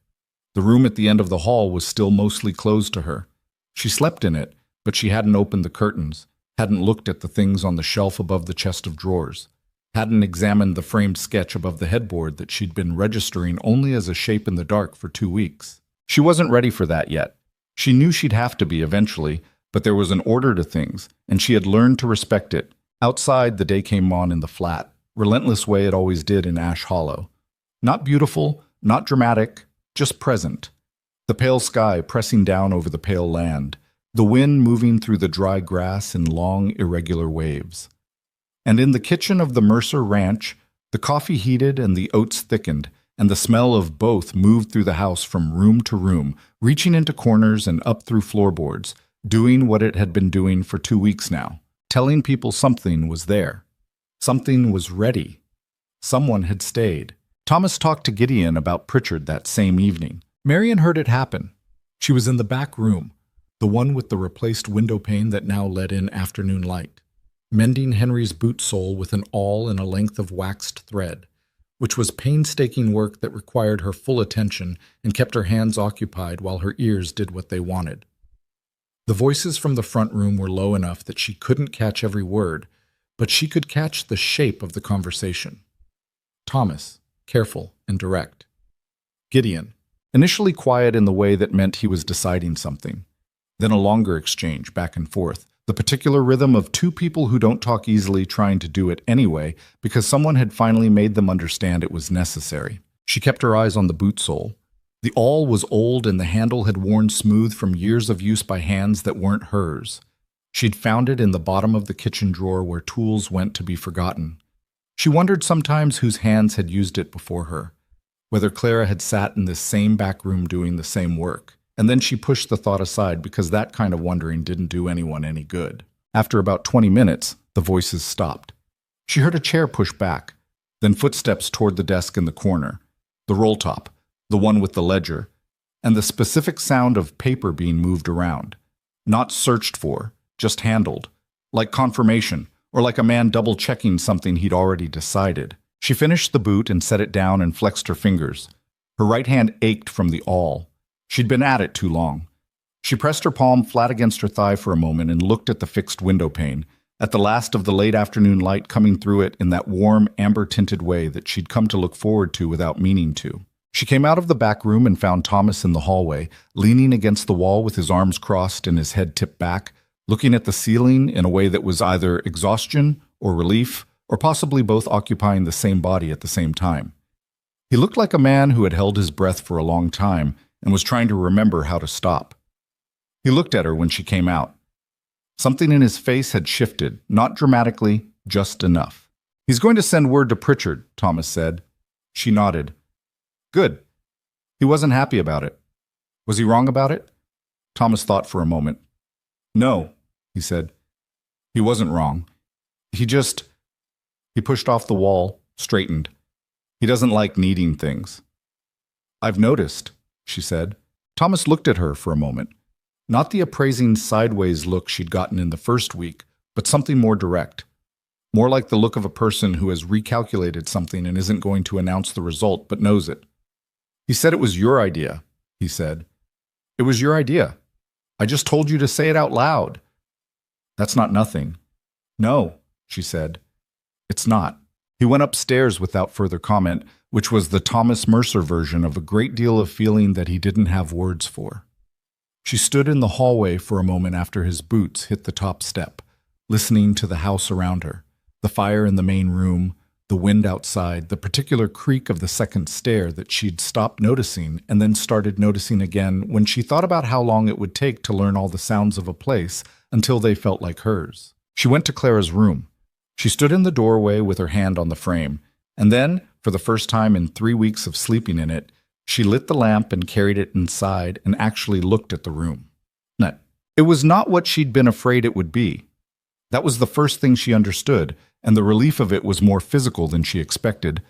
The room at the end of the hall was still mostly closed to her. She slept in it, but she hadn't opened the curtains, hadn't looked at the things on the shelf above the chest of drawers, hadn't examined the framed sketch above the headboard that she'd been registering only as a shape in the dark for 2 weeks. She wasn't ready for that yet. She knew she'd have to be eventually, but there was an order to things, and she had learned to respect it. Outside, the day came on in the flat, relentless way it always did in Ash Hollow. Not beautiful, not dramatic, just present. The pale sky pressing down over the pale land, the wind moving through the dry grass in long, irregular waves. And in the kitchen of the Mercer Ranch, the coffee heated and the oats thickened, and the smell of both moved through the house from room to room, reaching into corners and up through floorboards, doing what it had been doing for 2 weeks now, telling people something was there. Something was ready. Someone had stayed. Thomas talked to Gideon about Pritchard that same evening. Marion heard it happen. She was in the back room, the one with the replaced window pane that now let in afternoon light, mending Henry's boot sole with an awl and a length of waxed thread, which was painstaking work that required her full attention and kept her hands occupied while her ears did what they wanted. The voices from the front room were low enough that she couldn't catch every word, but she could catch the shape of the conversation. Thomas, careful and direct. Gideon, initially quiet in the way that meant he was deciding something. Then a longer exchange, back and forth. The particular rhythm of two people who don't talk easily trying to do it anyway because someone had finally made them understand it was necessary. She kept her eyes on the boot sole. The awl was old and the handle had worn smooth from years of use by hands that weren't hers. She'd found it in the bottom of the kitchen drawer where tools went to be forgotten. She wondered sometimes whose hands had used it before her, whether Clara had sat in this same back room doing the same work. And then she pushed the thought aside because that kind of wondering didn't do anyone any good. After about 20 minutes, the voices stopped. She heard a chair push back, then footsteps toward the desk in the corner, the roll top, the one with the ledger, and the specific sound of paper being moved around. Not searched for, just handled, like confirmation, or like a man double-checking something he'd already decided. She finished the boot and set it down and flexed her fingers. Her right hand ached from the awl. She'd been at it too long. She pressed her palm flat against her thigh for a moment and looked at the fixed window pane, at the last of the late afternoon light coming through it in that warm, amber-tinted way that she'd come to look forward to without meaning to. She came out of the back room and found Thomas in the hallway, leaning against the wall with his arms crossed and his head tipped back, looking at the ceiling in a way that was either exhaustion or relief, or possibly both occupying the same body at the same time. He looked like a man who had held his breath for a long time and was trying to remember how to stop. He looked at her when she came out. Something in his face had shifted, not dramatically, just enough. "He's going to send word to Pritchard," Thomas said. She nodded. "Good." He wasn't happy about it. Was he wrong about it? Thomas thought for a moment. "No," he said. He wasn't wrong. He pushed off the wall, straightened. He doesn't like needing things. "I've noticed," she said. Thomas looked at her for a moment. Not the appraising sideways look she'd gotten in the first week, but something more direct. More like the look of a person who has recalculated something and isn't going to announce the result, but knows it. "He said it was your idea," he said. "It was your idea. I just told you to say it out loud." "That's not nothing." "No," she said. "It's not." He went upstairs without further comment, which was the Thomas Mercer version of a great deal of feeling that he didn't have words for. She stood in the hallway for a moment after his boots hit the top step, listening to the house around her, the fire in the main room, the wind outside, the particular creak of the second stair that she'd stopped noticing and then started noticing again when she thought about how long it would take to learn all the sounds of a place until they felt like hers. She went to Clara's room. She stood in the doorway with her hand on the frame, and then, for the first time in 3 weeks of sleeping in it, she lit the lamp and carried it inside and actually looked at the room. It was not what she'd been afraid it would be. That was the first thing she understood, and the relief of it was more physical than she expected,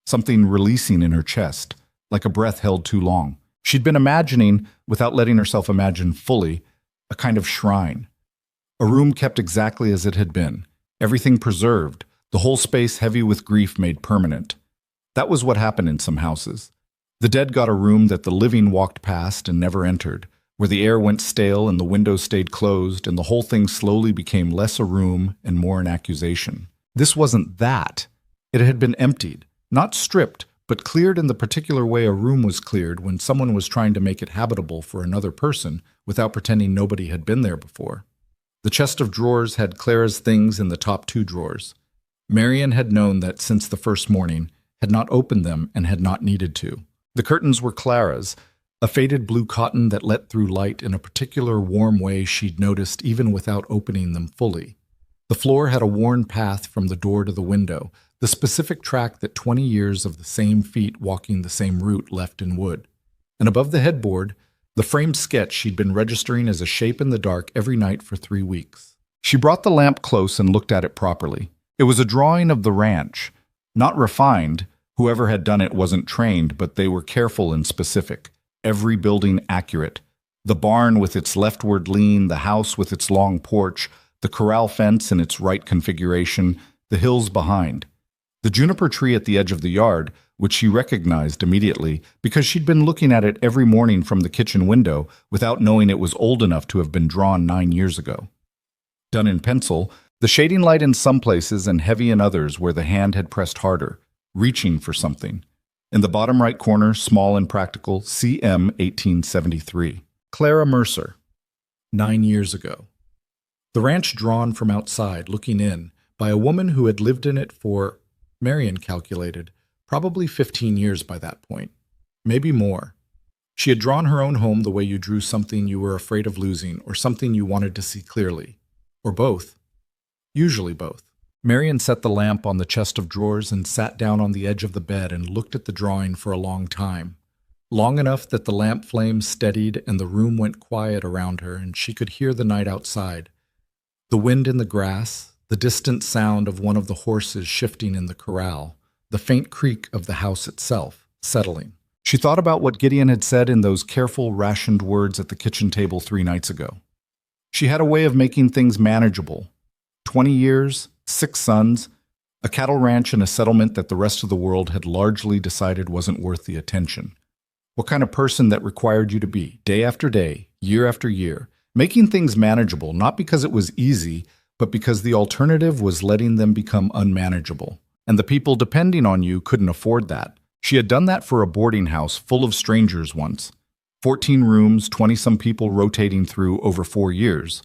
something releasing in her chest, like a breath held too long. She'd been imagining, without letting herself imagine fully, a kind of shrine. A room kept exactly as it had been, everything preserved, the whole space heavy with grief made permanent. That was what happened in some houses. The dead got a room that the living walked past and never entered, where the air went stale and the windows stayed closed and the whole thing slowly became less a room and more an accusation. This wasn't that. It had been emptied, not stripped, but cleared in the particular way a room was cleared when someone was trying to make it habitable for another person without pretending nobody had been there before. The chest of drawers had Clara's things in the top 2 drawers. Marian had known that since the first morning, had not opened them and had not needed to. The curtains were Clara's, a faded blue cotton that let through light in a particular warm way she'd noticed even without opening them fully. The floor had a worn path from the door to the window, the specific track that 20 years of the same feet walking the same route left in wood. And above the headboard, the framed sketch she'd been registering as a shape in the dark every night for 3 weeks. She brought the lamp close and looked at it properly. It was a drawing of the ranch, not refined. Whoever had done it wasn't trained, but they were careful and specific. Every building accurate. The barn with its leftward lean, the house with its long porch, the corral fence in its right configuration, the hills behind. The juniper tree at the edge of the yard, which she recognized immediately because she'd been looking at it every morning from the kitchen window without knowing it was old enough to have been drawn 9 years ago. Done in pencil, the shading light in some places and heavy in others where the hand had pressed harder, reaching for something. In the bottom right corner, small and practical, CM 1873. Clara Mercer. 9 years ago. The ranch drawn from outside, looking in, by a woman who had lived in it for, Marion calculated, probably 15 years by that point. Maybe more. She had drawn her own home the way you drew something you were afraid of losing or something you wanted to see clearly. Or both. Usually both. Marion set the lamp on the chest of drawers and sat down on the edge of the bed and looked at the drawing for a long time. Long enough that the lamp flame steadied and the room went quiet around her and she could hear the night outside. The wind in the grass, the distant sound of one of the horses shifting in the corral, the faint creak of the house itself, settling. She thought about what Gideon had said in those careful, rationed words at the kitchen table 3 nights ago. She had a way of making things manageable. 20 years, 6 sons, a cattle ranch and a settlement that the rest of the world had largely decided wasn't worth the attention. What kind of person that required you to be, day after day, year after year, making things manageable not because it was easy, but because the alternative was letting them become unmanageable. And the people depending on you couldn't afford that. She had done that for a boarding house full of strangers once. 14 rooms, 20-some people rotating through over 4 years.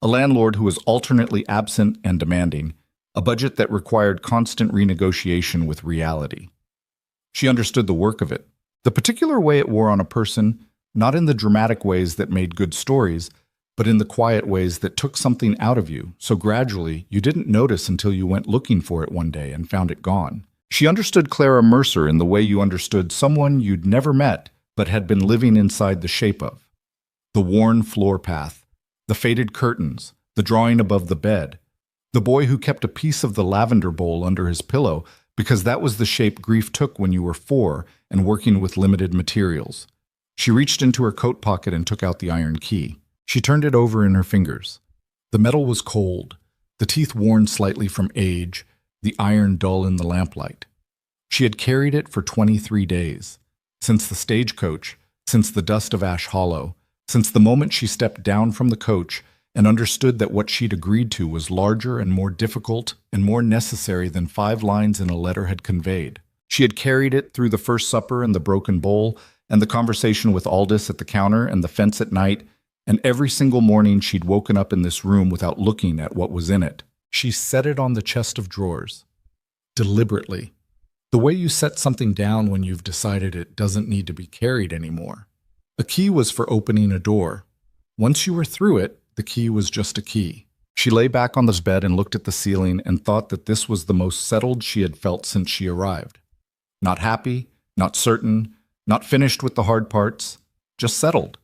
A landlord who was alternately absent and demanding. A budget that required constant renegotiation with reality. She understood the work of it. The particular way it wore on a person, not in the dramatic ways that made good stories, but in the quiet ways that took something out of you, so gradually you didn't notice until you went looking for it one day and found it gone. She understood Clara Mercer in the way you understood someone you'd never met but had been living inside the shape of. The worn floor path, the faded curtains, the drawing above the bed, the boy who kept a piece of the lavender bowl under his pillow because that was the shape grief took when you were 4 and working with limited materials. She reached into her coat pocket and took out the iron key. She turned it over in her fingers. The metal was cold, the teeth worn slightly from age, the iron dull in the lamplight. She had carried it for 23 days, since the stagecoach, since the dust of Ash Hollow, since the moment she stepped down from the coach and understood that what she'd agreed to was larger and more difficult and more necessary than 5 lines in a letter had conveyed. She had carried it through the first supper and the broken bowl, and the conversation with Aldous at the counter and the fence at night, and every single morning she'd woken up in this room without looking at what was in it. She set it on the chest of drawers. Deliberately. The way you set something down when you've decided it doesn't need to be carried anymore. A key was for opening a door. Once you were through it, the key was just a key. She lay back on this bed and looked at the ceiling and thought that this was the most settled she had felt since she arrived. Not happy, not certain, not finished with the hard parts, just settled.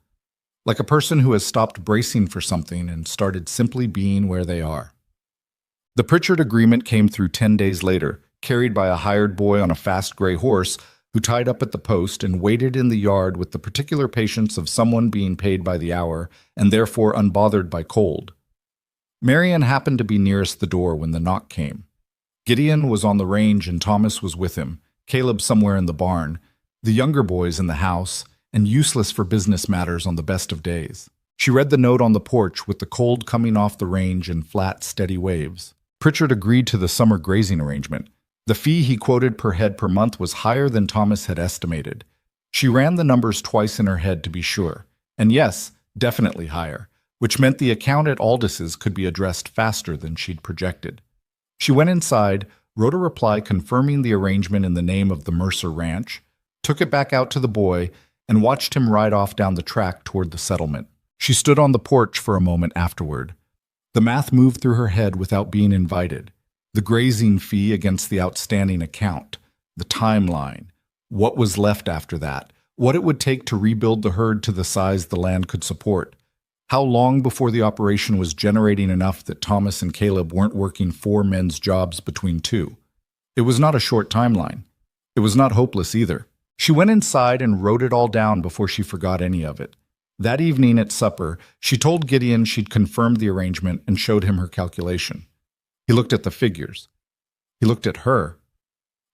Like a person who has stopped bracing for something and started simply being where they are. The Pritchard agreement came through 10 days later, carried by a hired boy on a fast gray horse who tied up at the post and waited in the yard with the particular patience of someone being paid by the hour and therefore unbothered by cold. Marion happened to be nearest the door when the knock came. Gideon was on the range and Thomas was with him, Caleb somewhere in the barn, the younger boys in the house, and useless for business matters on the best of days. She read the note on the porch with the cold coming off the range in flat, steady waves. Pritchard agreed to the summer grazing arrangement. The fee he quoted per head per month was higher than Thomas had estimated. She ran the numbers twice in her head to be sure. And yes, definitely higher, which meant the account at Aldis's could be addressed faster than she'd projected. She went inside, wrote a reply confirming the arrangement in the name of the Mercer Ranch, took it back out to the boy, and watched him ride off down the track toward the settlement. She stood on the porch for a moment afterward. The math moved through her head without being invited. The grazing fee against the outstanding account, the timeline, what was left after that, what it would take to rebuild the herd to the size the land could support, how long before the operation was generating enough that Thomas and Caleb weren't working 4 men's jobs between 2. It was not a short timeline. It was not hopeless either. She went inside and wrote it all down before she forgot any of it. That evening at supper, she told Gideon she'd confirmed the arrangement and showed him her calculation. He looked at the figures. He looked at her.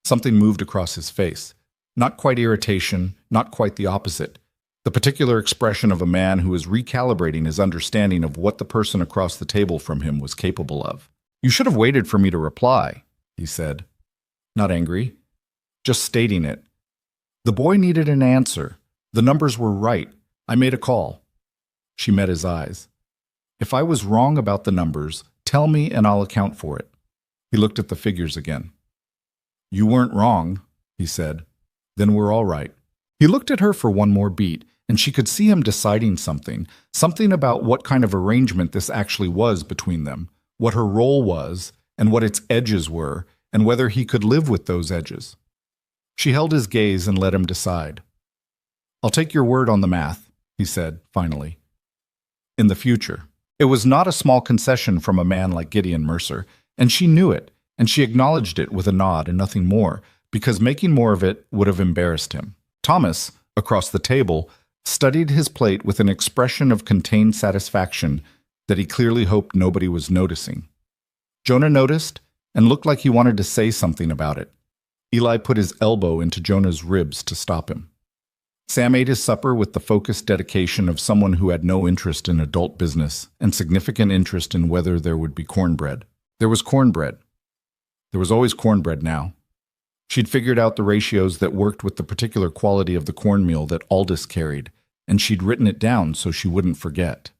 Something moved across his face. Not quite irritation, not quite the opposite. The particular expression of a man who is recalibrating his understanding of what the person across the table from him was capable of. "You should have waited for me to reply," he said. Not angry, just stating it. The boy needed an answer. The numbers were right. I made a call. She met his eyes. If I was wrong about the numbers, tell me and I'll account for it. He looked at the figures again. You weren't wrong, he said. Then we're all right. He looked at her for one more beat, and she could see him deciding something about what kind of arrangement this actually was between them, what her role was, and what its edges were, and whether he could live with those edges. She held his gaze and let him decide. I'll take your word on the math, he said, finally. In the future. It was not a small concession from a man like Gideon Mercer, and she knew it, and she acknowledged it with a nod and nothing more, because making more of it would have embarrassed him. Thomas, across the table, studied his plate with an expression of contained satisfaction that he clearly hoped nobody was noticing. Jonah noticed and looked like he wanted to say something about it. Eli put his elbow into Jonah's ribs to stop him. Sam ate his supper with the focused dedication of someone who had no interest in adult business and significant interest in whether there would be cornbread. There was cornbread. There was always cornbread now. She'd figured out the ratios that worked with the particular quality of the cornmeal that Aldous carried, and she'd written it down so she wouldn't forget.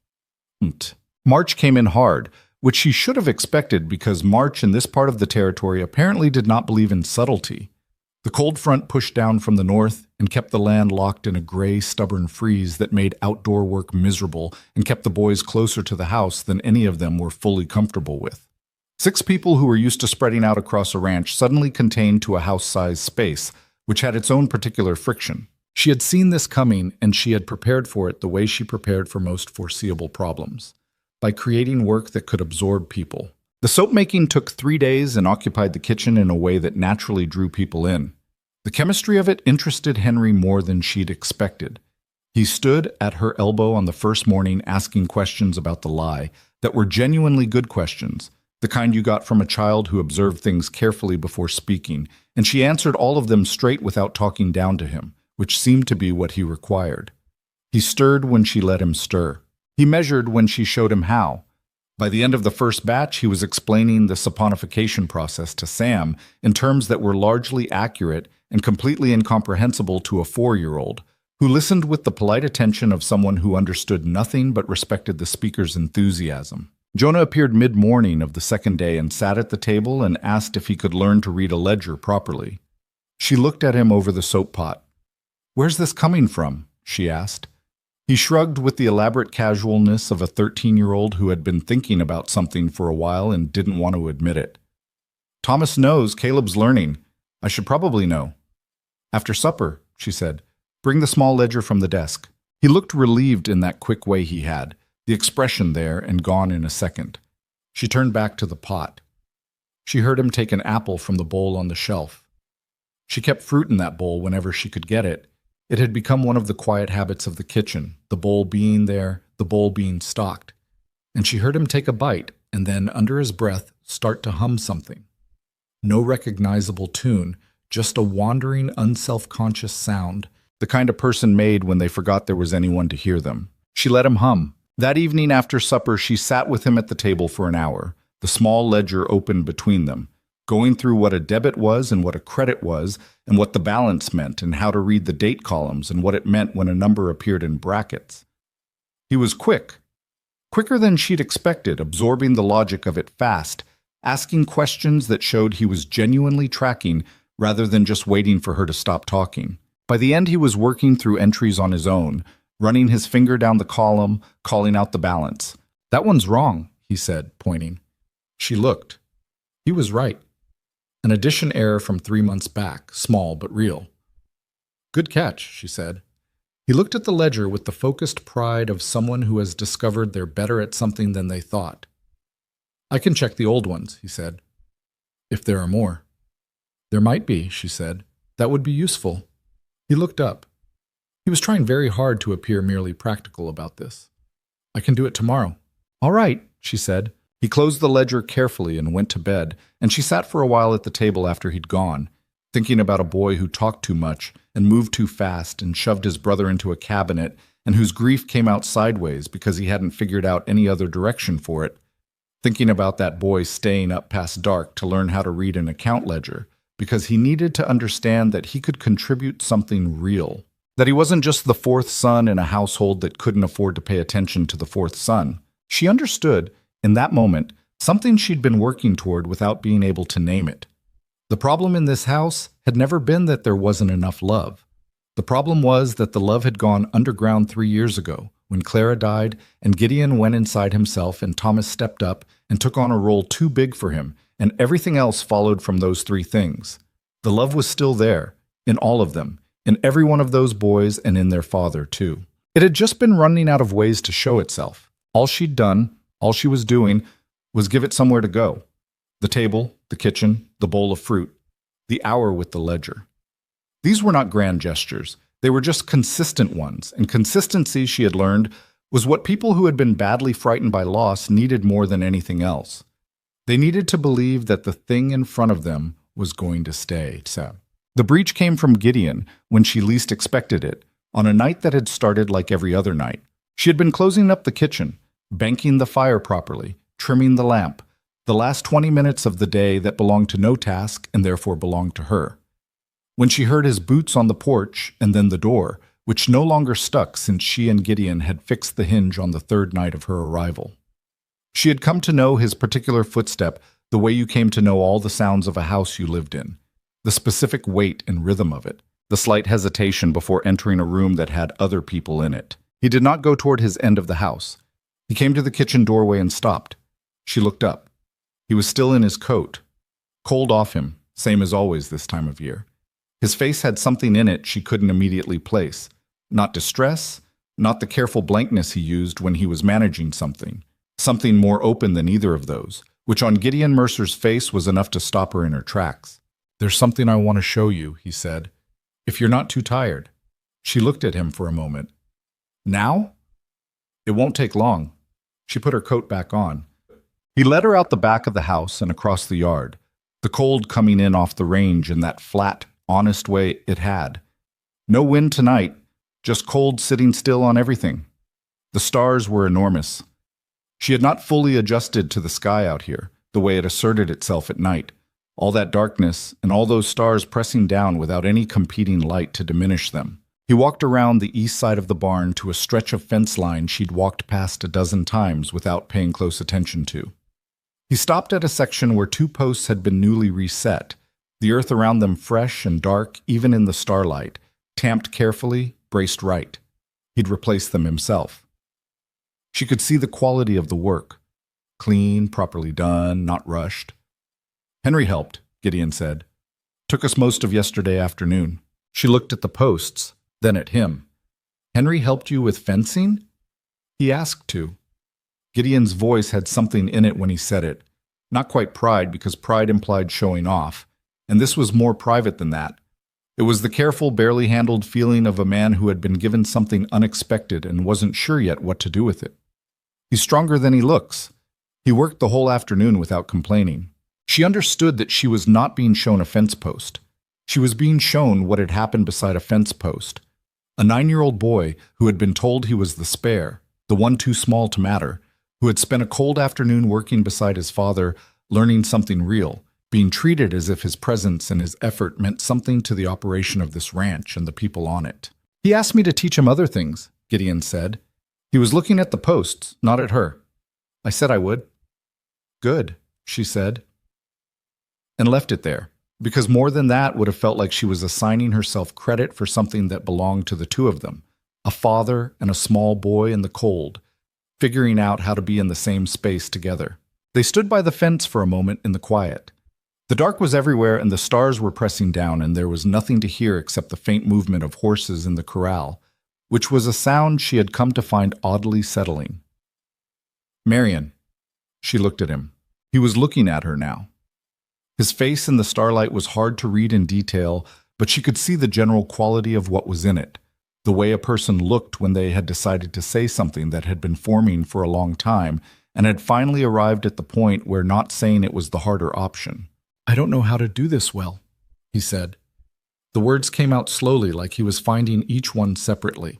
March came in hard, which she should have expected because March in this part of the territory apparently did not believe in subtlety. The cold front pushed down from the north and kept the land locked in a gray, stubborn freeze that made outdoor work miserable and kept the boys closer to the house than any of them were fully comfortable with. 6 people who were used to spreading out across a ranch suddenly contained to a house-sized space, which had its own particular friction. She had seen this coming, and she had prepared for it the way she prepared for most foreseeable problems, by creating work that could absorb people. The soap-making took 3 days and occupied the kitchen in a way that naturally drew people in. The chemistry of it interested Henry more than she'd expected. He stood at her elbow on the first morning asking questions about the lie that were genuinely good questions, the kind you got from a child who observed things carefully before speaking, and she answered all of them straight without talking down to him, which seemed to be what he required. He stirred when she let him stir. He measured when she showed him how. By the end of the first batch, he was explaining the saponification process to Sam in terms that were largely accurate and completely incomprehensible to a 4-year-old, who listened with the polite attention of someone who understood nothing but respected the speaker's enthusiasm. Jonah appeared mid-morning of the second day and sat at the table and asked if he could learn to read a ledger properly. She looked at him over the soap pot. "Where's this coming from?" she asked. He shrugged with the elaborate casualness of a 13-year-old who had been thinking about something for a while and didn't want to admit it. "Thomas knows. Caleb's learning. I should probably know." "After supper," she said. "Bring the small ledger from the desk." He looked relieved in that quick way he had, the expression there and gone in a second. She turned back to the pot. She heard him take an apple from the bowl on the shelf. She kept fruit in that bowl whenever she could get it. It had become one of the quiet habits of the kitchen, the bowl being there, the bowl being stocked. And she heard him take a bite and then, under his breath, start to hum something. No recognizable tune, just a wandering, unself-conscious sound, the kind a person made when they forgot there was anyone to hear them. She let him hum. That evening after supper, she sat with him at the table for an hour, the small ledger open between them, going through what a debit was and what a credit was, and what the balance meant, and how to read the date columns, and what it meant when a number appeared in brackets. He was quicker than she'd expected, absorbing the logic of it fast, asking questions that showed he was genuinely tracking rather than just waiting for her to stop talking. By the end, he was working through entries on his own, running his finger down the column, calling out the balance. "That one's wrong," he said, pointing. She looked. He was right. An addition error from 3 months back, small but real. "Good catch," she said. He looked at the ledger with the focused pride of someone who has discovered they're better at something than they thought. "I can check the old ones," he said. "If there are more." "There might be," she said. "That would be useful." He looked up. He was trying very hard to appear merely practical about this. "I can do it tomorrow." "All right," she said. He closed the ledger carefully and went to bed, and she sat for a while at the table after he'd gone, thinking about a boy who talked too much and moved too fast and shoved his brother into a cabinet and whose grief came out sideways because he hadn't figured out any other direction for it, thinking about that boy staying up past dark to learn how to read an account ledger because he needed to understand that he could contribute something real, that he wasn't just the 4th son in a household that couldn't afford to pay attention to the 4th son, She understood, in that moment, something she'd been working toward without being able to name it. The problem in this house had never been that there wasn't enough love. The problem was that the love had gone underground 3 years ago, when Clara died and Gideon went inside himself and Thomas stepped up and took on a role too big for him, and everything else followed from those three things. The love was still there, in all of them, in every one of those boys and in their father, too. It had just been running out of ways to show itself. All she'd done, all she was doing, was give it somewhere to go. The table, the kitchen, the bowl of fruit, the hour with the ledger. These were not grand gestures. They were just consistent ones, and consistency, she had learned, was what people who had been badly frightened by loss needed more than anything else. They needed to believe that the thing in front of them was going to stay. The breach came from Gideon when she least expected it, on a night that had started like every other night. She had been closing up the kitchen, banking the fire properly, trimming the lamp, the last 20 minutes of the day that belonged to no task and therefore belonged to her. When she heard his boots on the porch and then the door, which no longer stuck since she and Gideon had fixed the hinge on the third night of her arrival. She had come to know his particular footstep the way you came to know all the sounds of a house you lived in, the specific weight and rhythm of it, the slight hesitation before entering a room that had other people in it. He did not go toward his end of the house. He came to the kitchen doorway and stopped. She looked up. He was still in his coat, cold off him, same as always this time of year. His face had something in it she couldn't immediately place. Not distress, not the careful blankness he used when he was managing something. Something more open than either of those, which on Gideon Mercer's face was enough to stop her in her tracks. "There's something I want to show you," he said. "If you're not too tired." She looked at him for a moment. "Now?" "It won't take long." She put her coat back on. He led her out the back of the house and across the yard, the cold coming in off the range in that flat, honest way it had. No wind tonight, just cold sitting still on everything. The stars were enormous. She had not fully adjusted to the sky out here, the way it asserted itself at night. All that darkness and all those stars pressing down without any competing light to diminish them. He walked around the east side of the barn to a stretch of fence line she'd walked past a dozen times without paying close attention to. He stopped at a section where 2 posts had been newly reset, the earth around them fresh and dark even in the starlight, tamped carefully, braced right. He'd replaced them himself. She could see the quality of the work. Clean, properly done, not rushed. "Henry helped," Gideon said. "Took us most of yesterday afternoon." She looked at the posts, then at him. "Henry helped you with fencing?" He asked to. Gideon's voice had something in it when he said it. Not quite pride, because pride implied showing off, and this was more private than that. It was the careful, barely handled feeling of a man who had been given something unexpected and wasn't sure yet what to do with it. "He's stronger than he looks." He worked the whole afternoon without complaining. She understood that she was not being shown a fence post. She was being shown what had happened beside a fence post. A 9-year-old boy who had been told he was the spare, the one too small to matter, who had spent a cold afternoon working beside his father, learning something real, being treated as if his presence and his effort meant something to the operation of this ranch and the people on it. "He asked me to teach him other things," Gideon said. He was looking at the posts, not at her. "I said I would." "Good," she said, and left it there, because more than that would have felt like she was assigning herself credit for something that belonged to the two of them, a father and a small boy in the cold, figuring out how to be in the same space together. They stood by the fence for a moment in the quiet. The dark was everywhere and the stars were pressing down, and there was nothing to hear except the faint movement of horses in the corral, which was a sound she had come to find oddly settling. "Marion." She looked at him. He was looking at her now. His face in the starlight was hard to read in detail, but she could see the general quality of what was in it, the way a person looked when they had decided to say something that had been forming for a long time and had finally arrived at the point where not saying it was the harder option. "I don't know how to do this well," he said. The words came out slowly, like he was finding each one separately.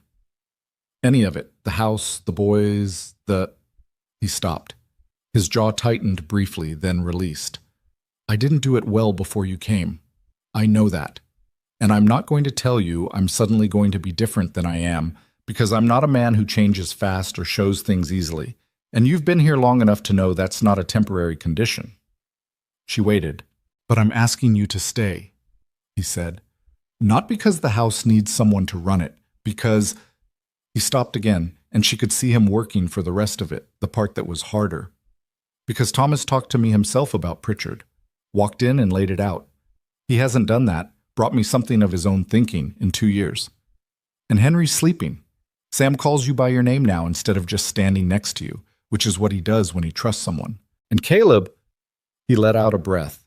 "Any of it, the house, the boys, the—" He stopped. His jaw tightened briefly, then released. "I didn't do it well before you came. I know that. And I'm not going to tell you I'm suddenly going to be different than I am, because I'm not a man who changes fast or shows things easily, And you've been here long enough to know that's not a temporary condition. She waited. But I'm asking you to stay, he said. Not because the house needs someone to run it, because... He stopped again, and she could see him working for the rest of it, the part that was harder. Because Thomas talked to me himself about Pritchard. Walked in and laid it out. He hasn't done that, brought me something of his own thinking in 2 years. And Henry's sleeping. Sam calls you by your name now instead of just standing next to you, which is what he does when he trusts someone. And Caleb... He let out a breath.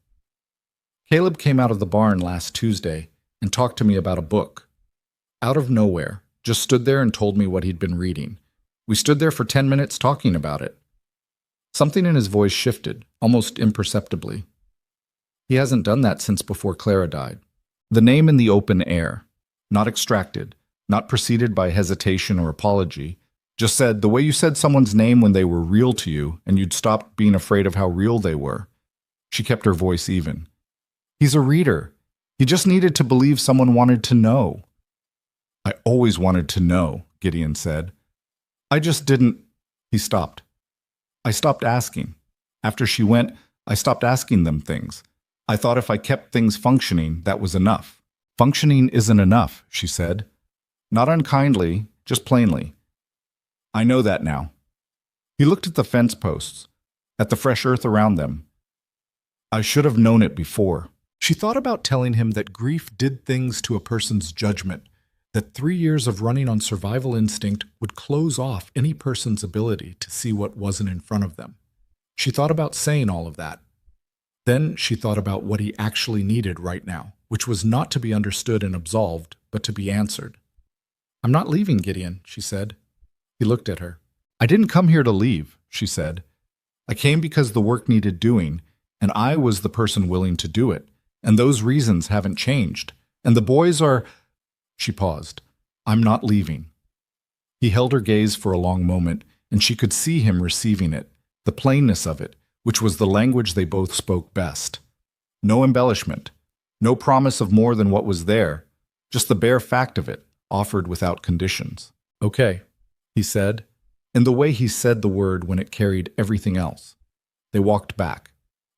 Caleb came out of the barn last Tuesday and talked to me about a book. Out of nowhere, just stood there and told me what he'd been reading. We stood there for 10 minutes talking about it. Something in his voice shifted, almost imperceptibly. He hasn't done that since before Clara died. The name in the open air, not extracted, not preceded by hesitation or apology, just said the way you said someone's name when they were real to you and you'd stopped being afraid of how real they were. She kept her voice even. He's a reader. He just needed to believe someone wanted to know. I always wanted to know, Gideon said. I just didn't... He stopped. I stopped asking. After she went, I stopped asking them things. I thought if I kept things functioning, that was enough. Functioning isn't enough, she said. Not unkindly, just plainly. I know that now. He looked at the fence posts, at the fresh earth around them. I should have known it before. She thought about telling him that grief did things to a person's judgment, that 3 years of running on survival instinct would close off any person's ability to see what wasn't in front of them. She thought about saying all of that. Then she thought about what he actually needed right now, which was not to be understood and absolved, but to be answered. I'm not leaving, Gideon, she said. He looked at her. I didn't come here to leave, she said. I came because the work needed doing, and I was the person willing to do it. And those reasons haven't changed. And the boys are... She paused. I'm not leaving. He held her gaze for a long moment, and she could see him receiving it, the plainness of it, which was the language they both spoke best. No embellishment, no promise of more than what was there, just the bare fact of it, offered without conditions. Okay, he said, in the way he said the word when it carried everything else. They walked back.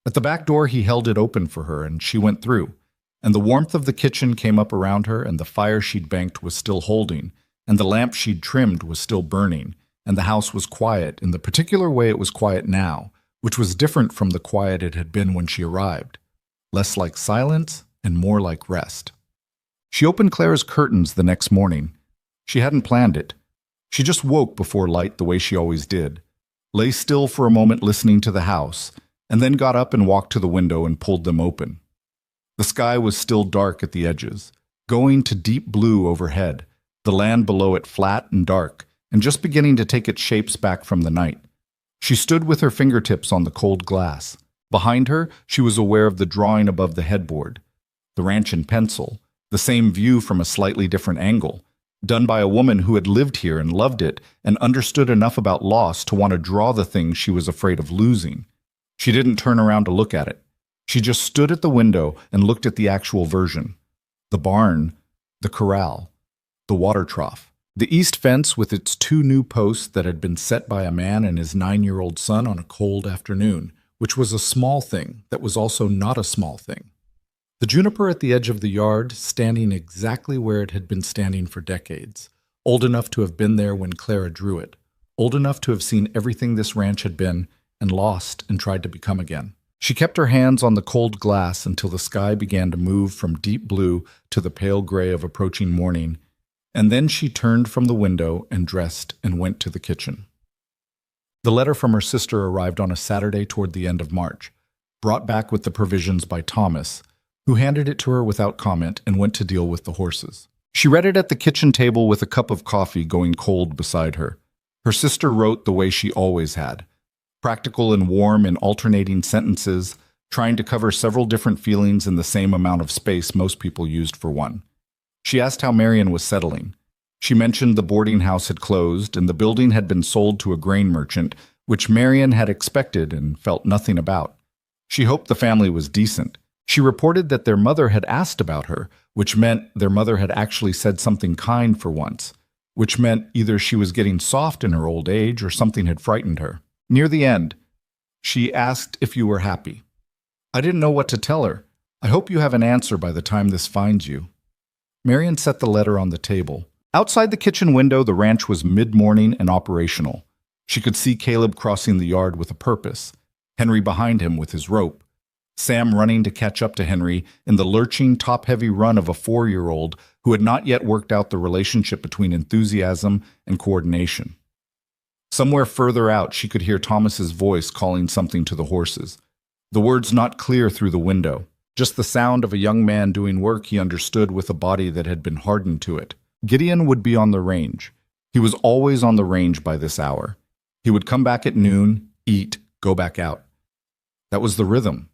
At the back door, he held it open for her, and she went through, and the warmth of the kitchen came up around her, and the fire she'd banked was still holding, and the lamp she'd trimmed was still burning, and the house was quiet in the particular way it was quiet now, which was different from the quiet it had been when she arrived, less like silence and more like rest. She opened Clara's curtains the next morning. She hadn't planned it. She just woke before light the way she always did, lay still for a moment listening to the house, and then got up and walked to the window and pulled them open. The sky was still dark at the edges, going to deep blue overhead, the land below it flat and dark, and just beginning to take its shapes back from the night. She stood with her fingertips on the cold glass. Behind her, she was aware of the drawing above the headboard, the ranch in pencil, the same view from a slightly different angle, done by a woman who had lived here and loved it and understood enough about loss to want to draw the things she was afraid of losing. She didn't turn around to look at it. She just stood at the window and looked at the actual version. The barn, the corral, the water trough, the east fence with its 2 new posts that had been set by a man and his 9-year-old son on a cold afternoon, which was a small thing that was also not a small thing. The juniper at the edge of the yard, standing exactly where it had been standing for decades, old enough to have been there when Clara drew it, old enough to have seen everything this ranch had been and lost and tried to become again. She kept her hands on the cold glass until the sky began to move from deep blue to the pale gray of approaching morning, and then she turned from the window and dressed and went to the kitchen. The letter from her sister arrived on a Saturday toward the end of March, brought back with the provisions by Thomas, who handed it to her without comment and went to deal with the horses. She read it at the kitchen table with a cup of coffee going cold beside her. Her sister wrote the way she always had, practical and warm in alternating sentences, trying to cover several different feelings in the same amount of space most people used for one. She asked how Marion was settling. She mentioned the boarding house had closed and the building had been sold to a grain merchant, which Marion had expected and felt nothing about. She hoped the family was decent. She reported that their mother had asked about her, which meant their mother had actually said something kind for once, which meant either she was getting soft in her old age or something had frightened her. Near the end, she asked if you were happy. I didn't know what to tell her. I hope you have an answer by the time this finds you. Marion set the letter on the table. Outside the kitchen window, the ranch was mid-morning and operational. She could see Caleb crossing the yard with a purpose, Henry behind him with his rope, Sam running to catch up to Henry in the lurching, top-heavy run of a 4-year-old who had not yet worked out the relationship between enthusiasm and coordination. Somewhere further out, she could hear Thomas's voice calling something to the horses. The words not clear through the window, just the sound of a young man doing work he understood with a body that had been hardened to it. Gideon would be on the range. He was always on the range by this hour. He would come back at noon, eat, go back out. That was the rhythm.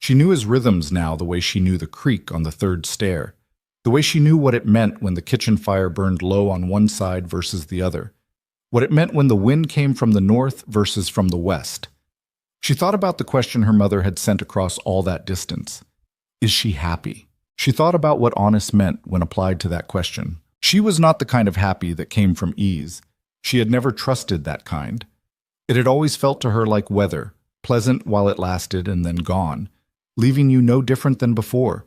She knew his rhythms now the way she knew the creak on the third stair, the way she knew what it meant when the kitchen fire burned low on one side versus the other, what it meant when the wind came from the north versus from the west. She thought about the question her mother had sent across all that distance. Is she happy? She thought about what honest meant when applied to that question. She was not the kind of happy that came from ease. She had never trusted that kind. It had always felt to her like weather, pleasant while it lasted and then gone, leaving you no different than before.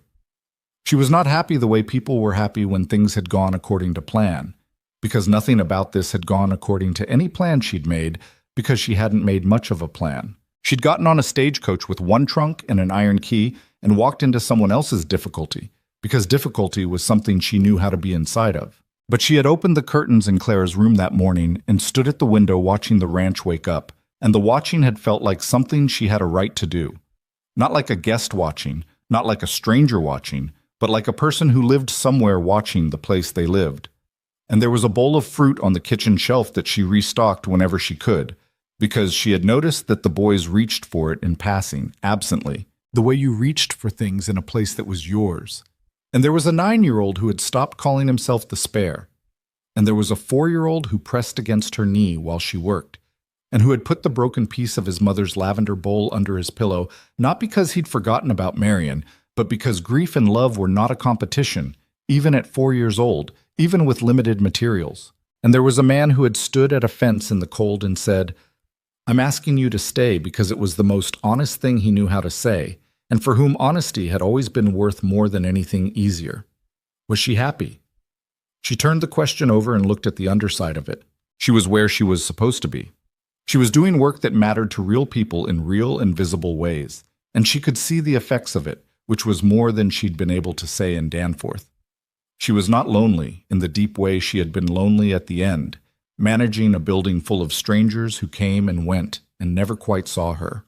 She was not happy the way people were happy when things had gone according to plan, because nothing about this had gone according to any plan she'd made, because she hadn't made much of a plan. She'd gotten on a stagecoach with one trunk and an iron key and walked into someone else's difficulty, because difficulty was something she knew how to be inside of. But she had opened the curtains in Clara's room that morning and stood at the window watching the ranch wake up, and the watching had felt like something she had a right to do. Not like a guest watching, not like a stranger watching, but like a person who lived somewhere watching the place they lived. And there was a bowl of fruit on the kitchen shelf that she restocked whenever she could, because she had noticed that the boys reached for it in passing, absently, the way you reached for things in a place that was yours. And there was a 9-year-old who had stopped calling himself the spare. And there was a 4-year-old who pressed against her knee while she worked, and who had put the broken piece of his mother's lavender bowl under his pillow, not because he'd forgotten about Marion, but because grief and love were not a competition, even at 4 years old, even with limited materials. And there was a man who had stood at a fence in the cold and said, "I'm asking you to stay," because it was the most honest thing he knew how to say, and for whom honesty had always been worth more than anything easier. Was she happy? She turned the question over and looked at the underside of it. She was where she was supposed to be. She was doing work that mattered to real people in real and visible ways, and she could see the effects of it, which was more than she'd been able to say in Danforth. She was not lonely in the deep way she had been lonely at the end, managing a building full of strangers who came and went and never quite saw her.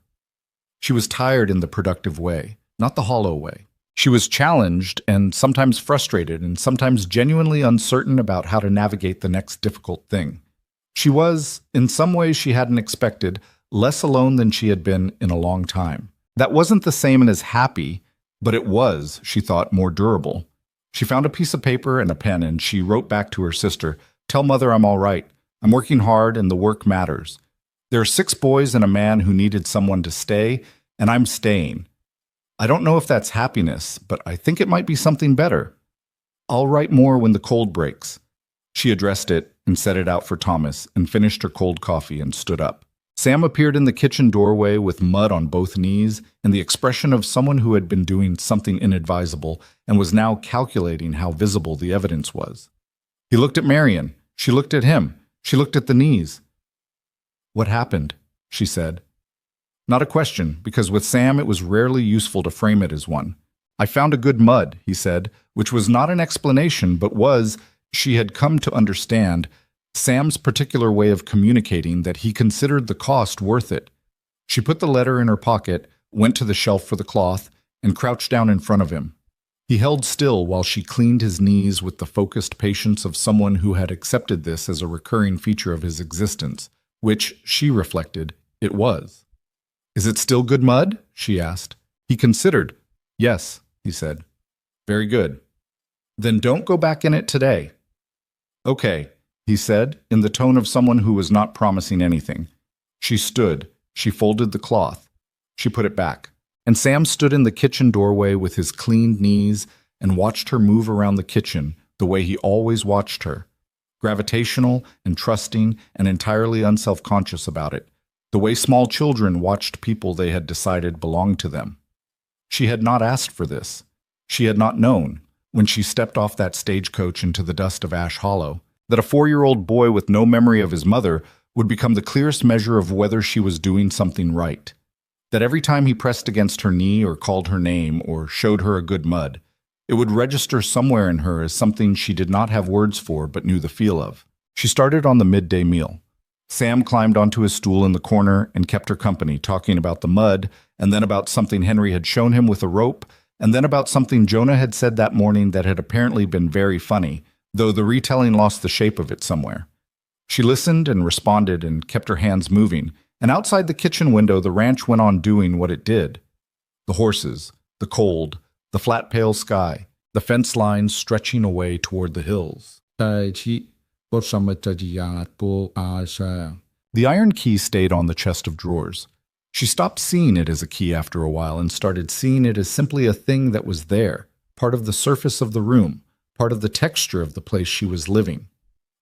She was tired in the productive way, not the hollow way. She was challenged and sometimes frustrated and sometimes genuinely uncertain about how to navigate the next difficult thing. She was, in some ways she hadn't expected, less alone than she had been in a long time. That wasn't the same as happy, but it was, she thought, more durable. She found a piece of paper and a pen and she wrote back to her sister, "Tell Mother I'm all right. I'm working hard and the work matters. There are 6 boys and a man who needed someone to stay, and I'm staying. I don't know if that's happiness, but I think it might be something better. I'll write more when the cold breaks." She addressed it and set it out for Thomas and finished her cold coffee and stood up. Sam appeared in the kitchen doorway with mud on both knees and the expression of someone who had been doing something inadvisable and was now calculating how visible the evidence was. He looked at Marion. She looked at him. She looked at the knees. "What happened?" she said. Not a question, because with Sam it was rarely useful to frame it as one. "I found a good mud," he said, which was not an explanation, but was, she had come to understand, Sam's particular way of communicating that he considered the cost worth it. She put the letter in her pocket, went to the shelf for the cloth, and crouched down in front of him. He held still while she cleaned his knees with the focused patience of someone who had accepted this as a recurring feature of his existence, which, she reflected, it was. "Is it still good mud?" she asked. He considered. "Yes," he said. "Very good. Then don't go back in it today." "Okay," he said, in the tone of someone who was not promising anything. She stood. She folded the cloth. She put it back. And Sam stood in the kitchen doorway with his cleaned knees and watched her move around the kitchen the way he always watched her, gravitational and trusting and entirely unself-conscious about it, the way small children watched people they had decided belonged to them. She had not asked for this. She had not known, when she stepped off that stagecoach into the dust of Ash Hollow, that a 4-year-old boy with no memory of his mother would become the clearest measure of whether she was doing something right. That every time he pressed against her knee or called her name or showed her a good mud, it would register somewhere in her as something she did not have words for but knew the feel of. She started on the midday meal. Sam climbed onto his stool in the corner and kept her company, talking about the mud, and then about something Henry had shown him with a rope, and then about something Jonah had said that morning that had apparently been very funny, though the retelling lost the shape of it somewhere. She listened and responded and kept her hands moving, and outside the kitchen window the ranch went on doing what it did. The horses, the cold, the flat pale sky, the fence lines stretching away toward the hills. The iron key stayed on the chest of drawers. She stopped seeing it as a key after a while and started seeing it as simply a thing that was there, part of the surface of the room, part of the texture of the place she was living.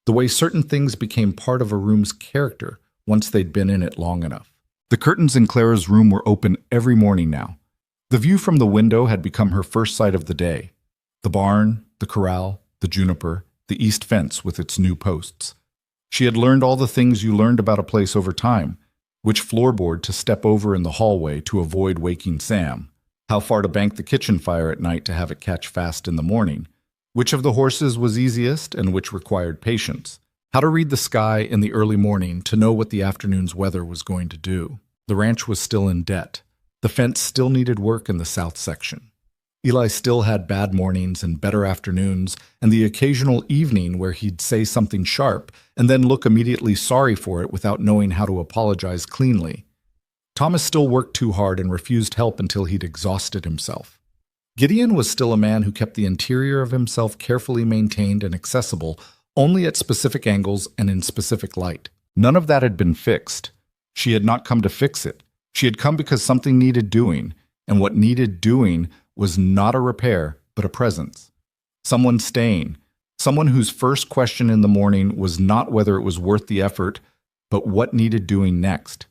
The way certain things became part of a room's character once they'd been in it long enough. The curtains in Clara's room were open every morning now. The view from the window had become her first sight of the day. The barn, the corral, the juniper, the east fence with its new posts. She had learned all the things you learned about a place over time, which floorboard to step over in the hallway to avoid waking Sam, how far to bank the kitchen fire at night to have it catch fast in the morning, which of the horses was easiest and which required patience, how to read the sky in the early morning to know what the afternoon's weather was going to do. The ranch was still in debt. The fence still needed work in the south section. Eli still had bad mornings and better afternoons, and the occasional evening where he'd say something sharp and then look immediately sorry for it without knowing how to apologize cleanly. Thomas still worked too hard and refused help until he'd exhausted himself. Gideon was still a man who kept the interior of himself carefully maintained and accessible only at specific angles and in specific light. None of that had been fixed. She had not come to fix it. She had come because something needed doing, and what needed doing was not a repair, but a presence. Someone staying. Someone whose first question in the morning was not whether it was worth the effort, but what needed doing next.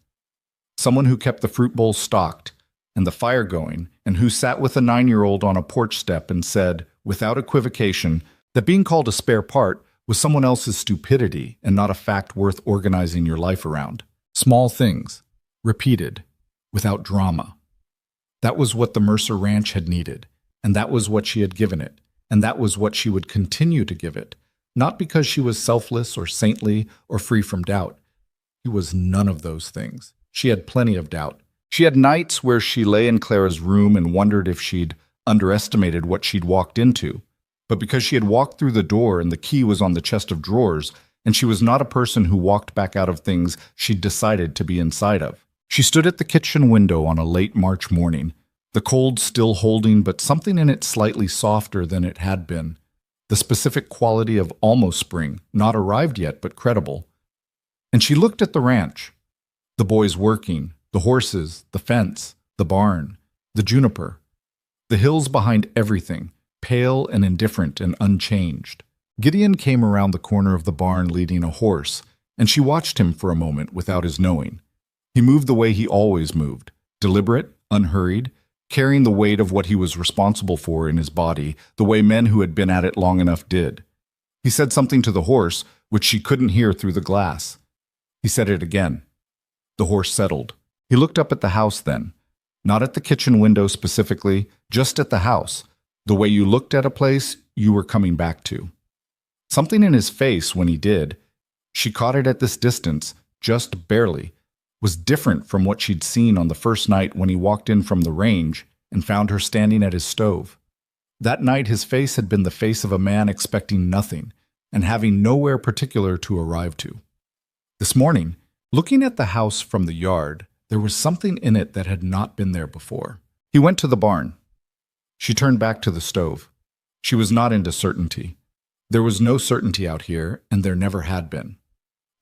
Someone who kept the fruit bowl stocked and the fire going, and who sat with a 9-year-old on a porch step and said, without equivocation, that being called a spare part was someone else's stupidity and not a fact worth organizing your life around. Small things, repeated, without drama. That was what the Mercer Ranch had needed, and that was what she had given it, and that was what she would continue to give it, not because she was selfless or saintly or free from doubt. She was none of those things. She had plenty of doubt. She had nights where she lay in Clara's room and wondered if she'd underestimated what she'd walked into, but because she had walked through the door and the key was on the chest of drawers, and she was not a person who walked back out of things she'd decided to be inside of. She stood at the kitchen window on a late March morning, the cold still holding but something in it slightly softer than it had been, the specific quality of almost spring, not arrived yet but credible. And she looked at the ranch, the boys working, the horses, the fence, the barn, the juniper, the hills behind everything, pale and indifferent and unchanged. Gideon came around the corner of the barn leading a horse, and she watched him for a moment without his knowing. He moved the way he always moved, deliberate, unhurried, carrying the weight of what he was responsible for in his body, the way men who had been at it long enough did. He said something to the horse, which she couldn't hear through the glass. He said it again. The horse settled. He looked up at the house then, not at the kitchen window specifically, just at the house, the way you looked at a place you were coming back to. Something in his face when he did, she caught it at this distance, just barely, was different from what she'd seen on the first night when he walked in from the range and found her standing at his stove. That night his face had been the face of a man expecting nothing and having nowhere particular to arrive to. This morning, looking at the house from the yard, there was something in it that had not been there before. He went to the barn. She turned back to the stove. She was not into certainty. There was no certainty out here, and there never had been.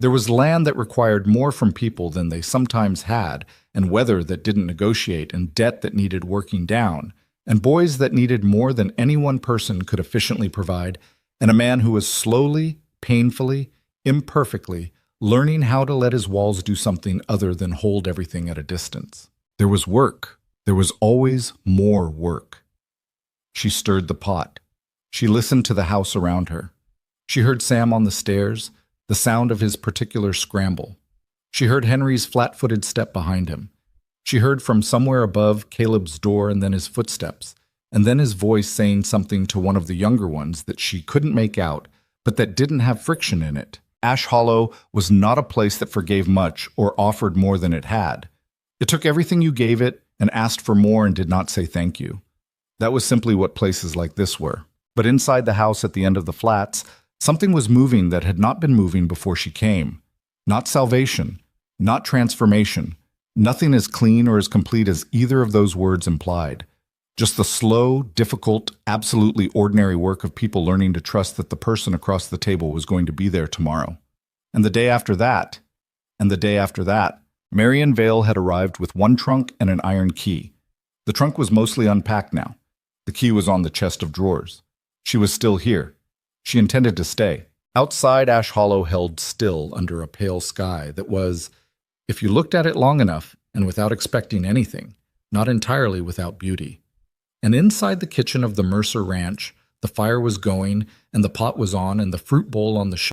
There was land that required more from people than they sometimes had, and weather that didn't negotiate, and debt that needed working down, and boys that needed more than any one person could efficiently provide, and a man who was slowly, painfully, imperfectly learning how to let his walls do something other than hold everything at a distance. There was work. There was always more work. She stirred the pot. She listened to the house around her. She heard Sam on the stairs, the sound of his particular scramble. She heard Henry's flat-footed step behind him. She heard from somewhere above Caleb's door and then his footsteps, and then his voice saying something to one of the younger ones that she couldn't make out, but that didn't have friction in it. Ash Hollow was not a place that forgave much or offered more than it had. It took everything you gave it and asked for more and did not say thank you. That was simply what places like this were. But inside the house at the end of the flats, something was moving that had not been moving before she came. Not salvation, not transformation, nothing as clean or as complete as either of those words implied. Just the slow, difficult, absolutely ordinary work of people learning to trust that the person across the table was going to be there tomorrow. And the day after that, and the day after that, Marion Vale had arrived with one trunk and an iron key. The trunk was mostly unpacked now. The key was on the chest of drawers. She was still here. She intended to stay. Outside, Ash Hollow held still under a pale sky that was, if you looked at it long enough and without expecting anything, not entirely without beauty. And inside the kitchen of the Mercer Ranch, the fire was going and the pot was on and the fruit bowl on the shelf